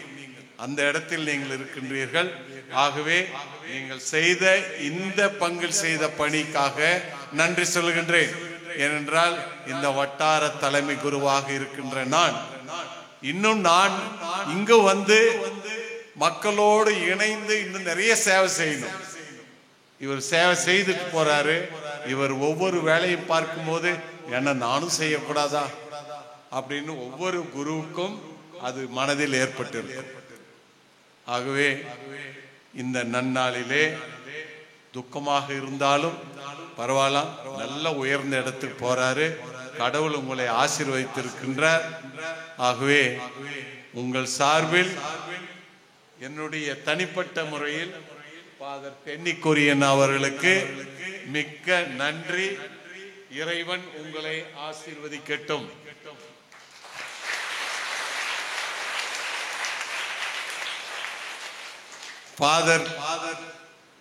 அந்த இடத்தில் நீங்கள் இருக்கின்றீர்கள். ஆகவே நீங்கள் செய்த இந்த பங்கில் செய்த பணிக்காக நன்றி சொல்கின்றேன். ஏனென்றால் இந்த வட்டார தலைமை குருவாக இருக்கின்ற நான் இங்கு வந்து மக்களோடு இணைந்து இன்னும் நிறைய சேவை செய்யணும். இவர் சேவை செய்துட்டு போறாரு. இவர் ஒவ்வொரு வேலையும் பார்க்கும் போது என்ன நானும் செய்யக்கூடாதா அப்படின்னு ஒவ்வொரு குருவுக்கும் அது மனதில் ஏற்பட்டிருக்கும். ஆகவே இந்த நன்னாளிலே துக்கமாக இருந்தாலும் பரவாயில்ல, நல்ல உயர்ந்த இடத்துக்கு போறாரு. கடவுள் உங்களை ஆசீர்வதித்திருக்கின்றார். ஆகவே உங்கள் சார்பில் என்னுடைய தனிப்பட்ட முறையில் ஃபாதர் டென்னிக்குரியன் அவர்களுக்கு மிக்க நன்றி. இறைவன் உங்களை ஆசீர்வதிக்கட்டும். ஃபாதர்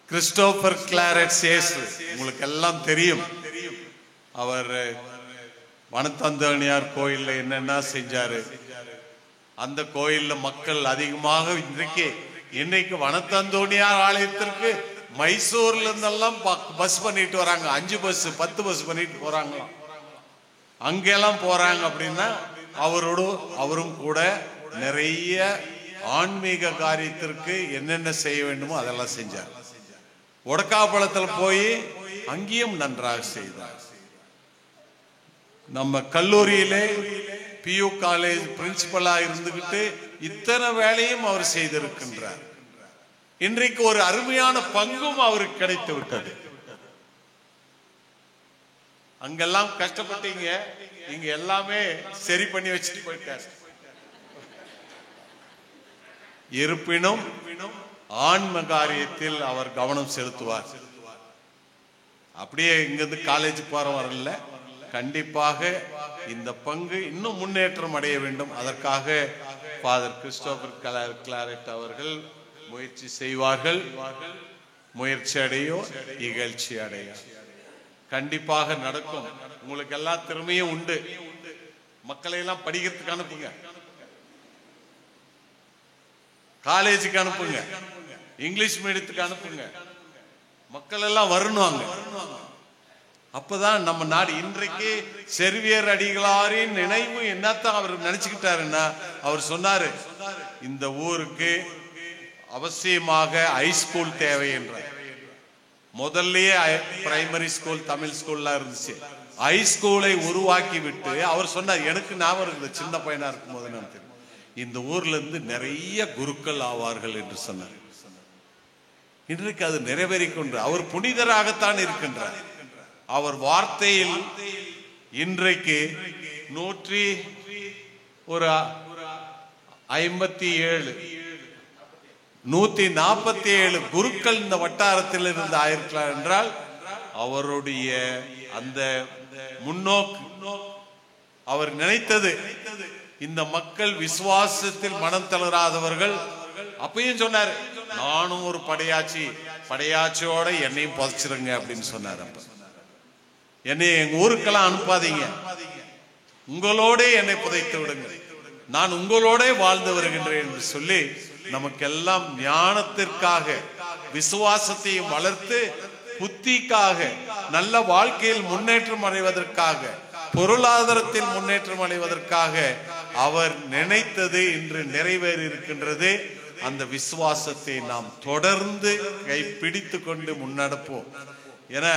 கிறிஸ்டோபர் கிளாரட் சேஸ் உங்களுக்கு எல்லாம் தெரியும். அவர் வனத்தந்தோணியார் கோயில்ல என்னென்ன செஞ்சாரு. அந்த கோயில்ல மக்கள் அதிகமாக இன்றைக்கு வனத்தந்தோணியார் ஆலயத்திற்கு மைசூர்ல இருந்தெல்லாம் பஸ் பண்ணிட்டு வராங்க. 5 பஸ் 10 பஸ் பண்ணிட்டு போறாங்களாம். அங்கெல்லாம் போறாங்க அப்படின்னா அவரும் கூட நிறைய ஆன்மீக காரியத்திற்கு என்னென்ன செய்ய வேண்டுமோ அதெல்லாம் செஞ்சார். ஒடக்காப்பழத்தில் போய் அங்கேயும் நன்றாக செய்தார். நம்ம கல்லூரியிலே பியூ காலேஜ் பிரின்சிபலா இருந்துகிட்டு இத்தனை வேலையும் அவர் செய்திருக்கின்றார். இன்றைக்கு ஒரு அருமையான பங்கும் அவருக்கு கிடைத்து விட்டது. அங்கெல்லாம் கஷ்டப்பட்டீங்க, இங்க எல்லாமே சரி பண்ணி வச்சுட்டு போயிட்டார். இருப்பினும் ஆன்ம காரியத்தில் அவர் கவனம் செலுத்துவார். அப்படியே இங்கிருந்து காலேஜ் போற வரல, கண்டிப்பாக இந்த பங்கு இன்னும் முன்னேற்றம் அடைய வேண்டும். அதற்காக ஃபாதர் கிறிஸ்டோபர் கிளாரட் அவர்கள் முயற்சி செய்வார்கள். முயற்சி அடையோ இகழ்ச்சி அடைய கண்டிப்பாக நடக்கும். உங்களுக்கு எல்லா திறமையும் உண்டு. மக்களை எல்லாம் படிக்கிறதுக்கு அனுப்புங்க, காலேஜுக்கு அனுப்புங்க, இங்கிலீஷ் மீடியத்துக்கு அனுப்புங்க. மக்கள் எல்லாம் வரணுவாங்க. அப்பதான் நம்ம நாடு இன்றைக்கு செர்வியர் அடிகளாரின் நினைவு என்னத்தான் அவர் நினைச்சுக்கிட்டாருன்னா, அவர் சொன்னாரு இந்த ஊருக்கு அவசியமாக ஹைஸ்கூல் தேவை என்றார். முதல்லயே பிரைமரி ஸ்கூல் தமிழ் ஸ்கூல்லாம் இருந்துச்சு. ஹைஸ்கூலை உருவாக்கி விட்டு அவர் சொன்னார், எனக்கு ஞாபகம் இருக்குது சின்ன பையனா இருக்கும் போது நான் தெரியும், இந்த ஊர்ல இருந்து நிறைய குருக்கள் ஆவார்கள் என்று சொன்னார். இன்றைக்கு அது நிறைவேறிக்கொண்டு அவர் புனிதராகத்தான் இருக்கின்றார். அவர் வார்த்தையில் இன்றைக்கு 147 குருக்கள் இந்த வட்டாரத்தில் இருந்து ஆயிருக்கலாம் என்றால், அவருடைய அந்த முன்னோக்கு, அவர் நினைத்தது இந்த மக்கள் விசுவாசத்தில் மனம் தளராதவர்கள். அப்பயும் சொன்னார், நானும் ஒரு படையாச்சியோட என்னையும் புதைச்சிருங்க அப்படின்னு சொன்னார். அப்ப என்னை எங்க ஊருக்கெல்லாம் அனுப்பாதீங்க, உங்களோட என்னை புதைத்து விடுங்க, நான் உங்களோட வாழ்ந்து வருகின்றேன் என்று சொல்லி நமக்கெல்லாம் ஞானத்திற்காக விசுவாசத்தையும் வளர்த்து புத்திக்காக, நல்ல வாழ்க்கையில் முன்னேற்றம் அடைவதற்காக, பொருளாதாரத்தில் முன்னேற்றம் அடைவதற்காக அவர் நினைத்தது இன்று நிறைவேறி இருக்கின்றது. அந்த விசுவாசத்தை நாம் தொடர்ந்து கைப்பிடித்து கொண்டு முன்னெடுப்போம். என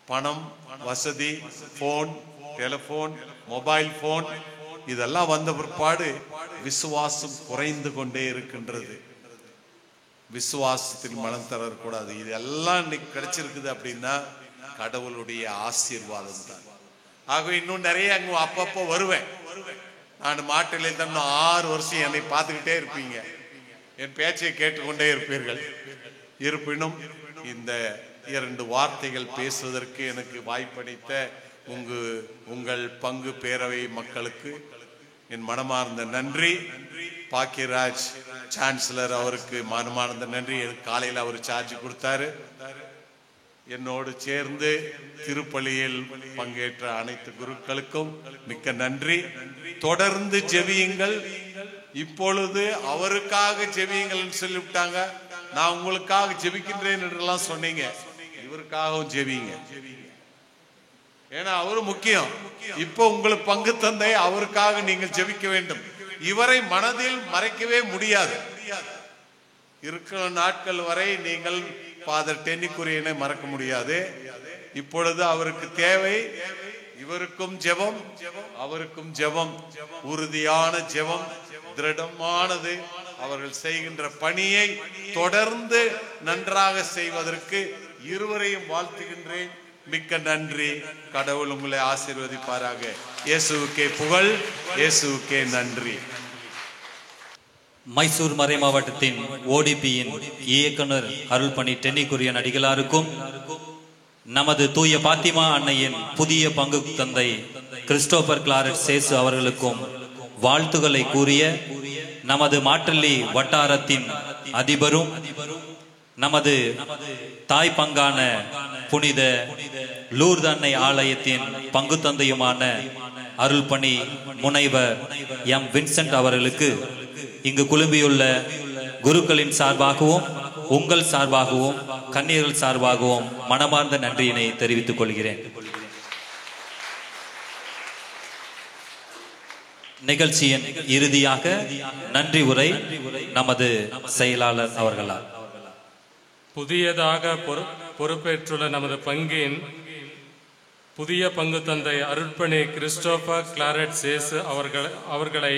பணம், வசதி, போன், டெலிபோன், மொபைல் போன் இதெல்லாம் வந்த பிற்பாடு விசுவாசம் குறைந்து கொண்டே இருக்கின்றது. விசுவாசத்தில் மனம் தரக்கூடாது. இதெல்லாம் இன்னைக்கு கிடைச்சிருக்குது அப்படின்னா கடவுளுடைய ஆசீர்வாதம் தான். ஆக இன்னும் நிறைய அங்க அப்பப்போ வருவேன். நான் மாட்டிலே தான் 6 வருஷம் என்னை பார்த்துக்கிட்டே இருப்பீங்க, என் பேச்சை கேட்டுக்கொண்டே இருப்பீர்கள். இருப்பினும் இந்த 2 வார்த்தைகள் பேசுவதற்கு எனக்கு வாய்ப்பளித்த உங்கள் பங்கு பேரவை மக்களுக்கு என் மனமார்ந்த நன்றி. பாக்கியராஜ் சான்சலர் அவருக்கு மனமார்ந்த நன்றி. காலையில் அவர் சார்ஜ் கொடுத்தாரு. என்னோடு சேர்ந்து திருப்பலியில் பங்கேற்ற அனைத்து குருக்களுக்கும் மிக்க நன்றி. தொடர்ந்து ஜெபியுங்கள். இப்பொழுது அவருக்காக ஜெபியுங்கள் சொல்லிவிட்டாங்க. நான் உங்களுக்காக ஜெபிக்கின்றேன் என்றெல்லாம் சொன்னீங்க. இவருக்காகவும் ஜெபிங்க. ஏன்னா அவரு முக்கியம். இப்போ உங்களுக்கு பங்கு தந்தை, அவருக்காக நீங்கள் ஜெபிக்க வேண்டும். இவரை மனதில் மறைக்கவே முடியாது. இருக்கிற நாட்கள் வரை நீங்கள் ஃபாதர் டென்னிக்குரியனை மறக்க முடியாது. இப்பொழுது அவருக்கு தேவை இவருக்கும் ஜெபம், அவருக்கும் ஜெபம், உறுதியான ஜெபம், திருடமானது. அவர்கள் செய்கின்ற பணியை தொடர்ந்து நன்றாக செய்வதற்கு இருவரையும் வாழ்த்துகின்றேன். மிக்க நன்றி. கடவுள் உங்களை ஆசீர்வதிப்பாராக. இயேசுவுக்கே புகழ், இயேசுவுக்கே நன்றி. மைசூர் மறை மாவட்டத்தின் ஓடிபியின் இயக்குனர் அருள்பணி டென்னிக்குரியன் அடிகளாருக்கும், நமது தூய பாத்திமா அன்னையின் புதிய பங்கு தந்தை கிறிஸ்டோபர் கிளாரட் சேசு அவர்களுக்கும் வாழ்த்துக்களை கூறிய நமது மாற்றள்ளி வட்டாரத்தின் அதிபரும் நமது தாய் பங்கான புனித லூர்து அன்னை ஆலயத்தின் பங்கு தந்தையுமான அருள்பணி முனைவர் எம் வின்சென்ட் அவர்களுக்கு இங்கு குழும்பியுள்ள குருக்களின் சார்பாகவும் உங்கள் சார்பாகவும் கன்னியர்கள் சார்பாகவும் மனமார்ந்த நன்றியினை தெரிவித்துக் கொள்கிறேன். நிகழ்ச்சியின் இறுதியாக நன்றி உரை நமது செயலாளர் அவர்களால். புதியதாக பொறுப்பேற்றுள்ள நமது பங்கின் புதிய பங்கு தந்தை அருட்பணி கிறிஸ்டோபர் கிளாரட் சேசு அவர்களை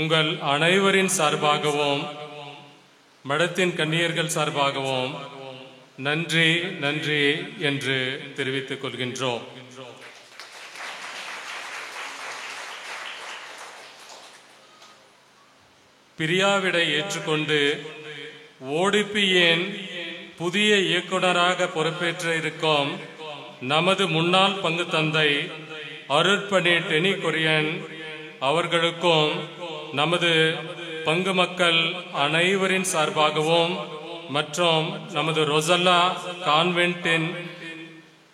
உங்கள் அனைவரின் சார்பாகவும் மடத்தின் கன்னியர்கள் சார்பாகவும் நன்றி நன்றி என்று தெரிவித்துக் கொள்கின்றோம். பிரியாவிடை ஏற்றுக்கொண்டு ஓடிபியின் புதிய இயக்குனராக பொறுப்பேற்ற இருக்கும் நமது முன்னாள் பங்கு தந்தை அருட்பணி டென்னிக்குரியன் அவர்களுக்கும் நமது பங்கு மக்கள் அனைவரின் சார்பாகவும் மற்றும் நமது ரொசல்லா கான்வென்ட்டின்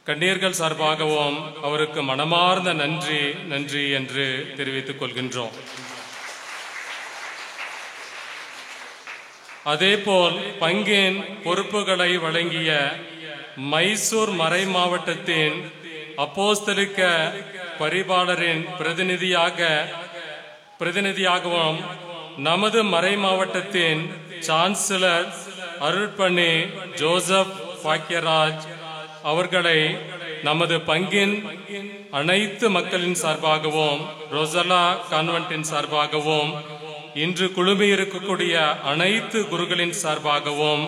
கன்னியர்கள் சார்பாகவும் அவருக்கு மனமார்ந்த நன்றி நன்றி என்று தெரிவித்துக் கொள்கின்றோம். அதேபோல் பங்கின் பொறுப்புகளை வழங்கிய மைசூர் மறை மாவட்டத்தின் அப்போஸ்தலிக்க பரிபாலரின் பிரதிநிதியாகவும் நமது மறை மாவட்டத்தின் சான்சலர் அருள்பணி ஜோசப் பாக்கியராஜ் அவர்களை நமது பங்கின் அனைத்து மக்களின் சார்பாகவும் ரொசல்லா கான்வென்ட்டின் சார்பாகவும் இன்று குழுமி இருக்கக்கூடிய அனைத்து குருக்களின் சார்பாகவும்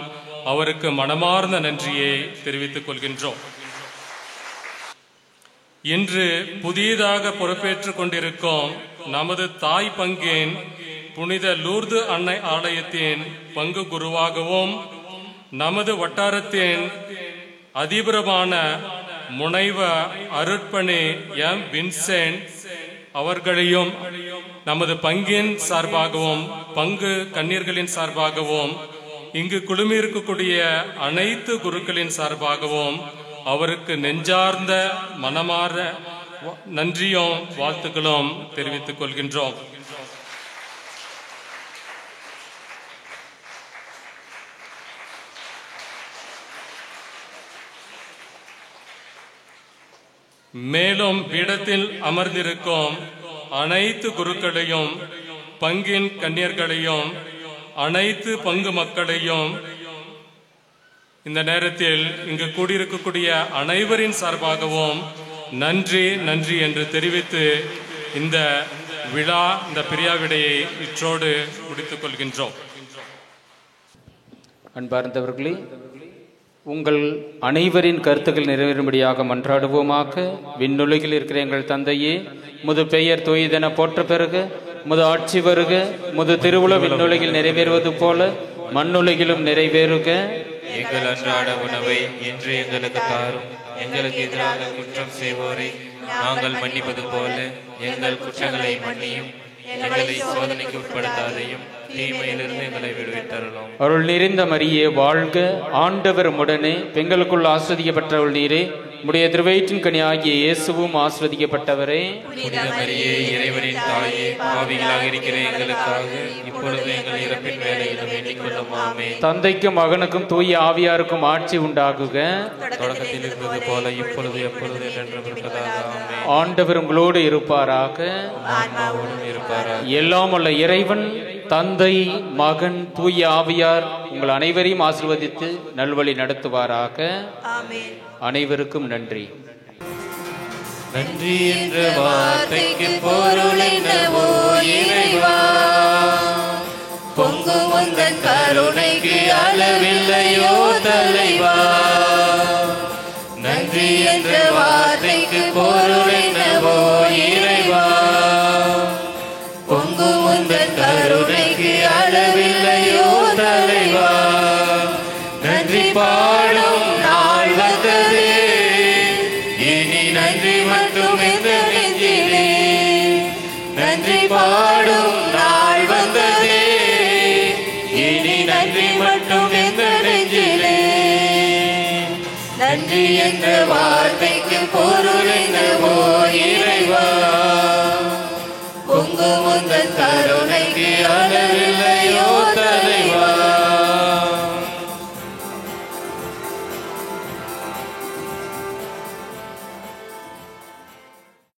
அவருக்கு மனமார்ந்த நன்றியை தெரிவித்துக் கொள்கின்றோம். இன்று புதியதாக பொறுப்பேற்றுக் கொண்டிருக்கும் நமது தாய் பங்கின் புனித லூர்து அன்னை ஆலயத்தின் பங்கு குருவாகவும் நமது வட்டாரத்தின் அதிபரமான முனைவர் அருட்பணி எம் வின்சென்ட் அவர்களையும் நமது பங்கின் சார்பாகவும் பங்கு கன்னியர்களின் சார்பாகவும் இங்கு குழுமி இருக்கக்கூடிய அனைத்து குருக்களின் சார்பாகவும் அவருக்கு நெஞ்சார்ந்த மனமாற நன்றியும் வாழ்த்துக்களும் தெரிவித்துக் கொள்கின்றோம். மேலும் பீடத்தில் அமர்ந்திருக்கும் அனைத்து குருக்களையும், பங்கின் கன்னியர்களையும், அனைத்து பங்கு மக்களையும், இந்த நேரத்தில் இங்கு கூடியிருக்கக்கூடிய அனைவரின் சார்பாகவும் நன்றி நன்றி என்று தெரிவித்து இந்த விழா, இந்த பிரியாவிடையை இற்றோடு முடித்துக் கொள்கின்றோம். அன்பார்ந்தவர்களே, உங்கள் அனைவரின் கருத்துக்கள் நிறைவேறும்படியாக மன்றாடுவோமாக. விண்ணுலகில் இருக்கிற எங்கள் தந்தையே, முது பெயர் தூயதென போற்ற பெறுக, முது ஆட்சி வருக, முது திருவுள விண்ணுலகில் நிறைவேறுவது போல மண்ணுலகிலும் நிறைவேறுக. எங்கள் அன்றாட உணவை இன்று எங்களுக்கு தாரும். எங்களுக்கு எதிராக குற்றம் செய்வோரை நாங்கள் மன்னிப்பது போல எங்கள் குற்றங்களை மன்னியும். எங்களை சோதனைக்கு உட்படுத்தாதையும் தீமையிலிருந்து எங்களை விடுவித்தரலாம். அருள் நிறைந்த மரியே வாழ்க, ஆண்டவர் உடனே, பெண்களுக்குள் ஆஸ்வதிக்கப்பட்டவள் நீரே, உடைய திருவயிற்றின் கனி ஆகிய இயேசுவும் ஆஸ்வதிக்கப்பட்டவரே. புனித மரியே, இறைவனின் தாயே, பாவிகளாக இருக்கிற எங்களுக்காக இப்பொழுது எங்கள் இறப்பின் வேளையிலும் வேண்டிக் கொள்ளும். ஆமென். தந்தைக்கும் மகனுக்கும் தூய ஆவியாருக்கும் ஆட்சி உண்டாகுக. தொடக்கத்தில் இருந்தது போல இப்பொழுது எப்பொழுது என்றும் இருப்பதாக. ஆமென். ஆண்டவர் உங்களோடு இருப்பாராக. ஆன்மாவோடும் இருப்பாராக. எல்லாம் உள்ள இறைவன் தந்தை, மகன், தூய ஆவியார் உங்கள் அனைவரையும் ஆசீர்வதித்து நல்வழி நடத்துவாராக. அனைவருக்கும் நன்றி. நன்றி என்ற வார்த்தைக்கு பொருள் என்னவோ இறைவா, பொங்கும் உந்தன் கருணைக்கு அளவில்லையோ தலைவா. நன்றி என்ற வார்த்தைக்கு பொருள் என்னவோ இறைவா, பொங்கும் உந்தன் கருணைக்கு அளவில்லையோ தலைவா. நன்றி பாடும் நாள் வந்ததே, இனி நன்றி மட்டும் எந்த நெஞ்சிலே. நன்றி பாடும் நாள் வந்ததே, இனி நன்றி மட்டும் எந்த நெஞ்சிலே. நன்றி என்ற வார்த்தைக்கு பொருள் என்னவோ இறைவா, பொங்கும் உந்தன் கருணைக்கு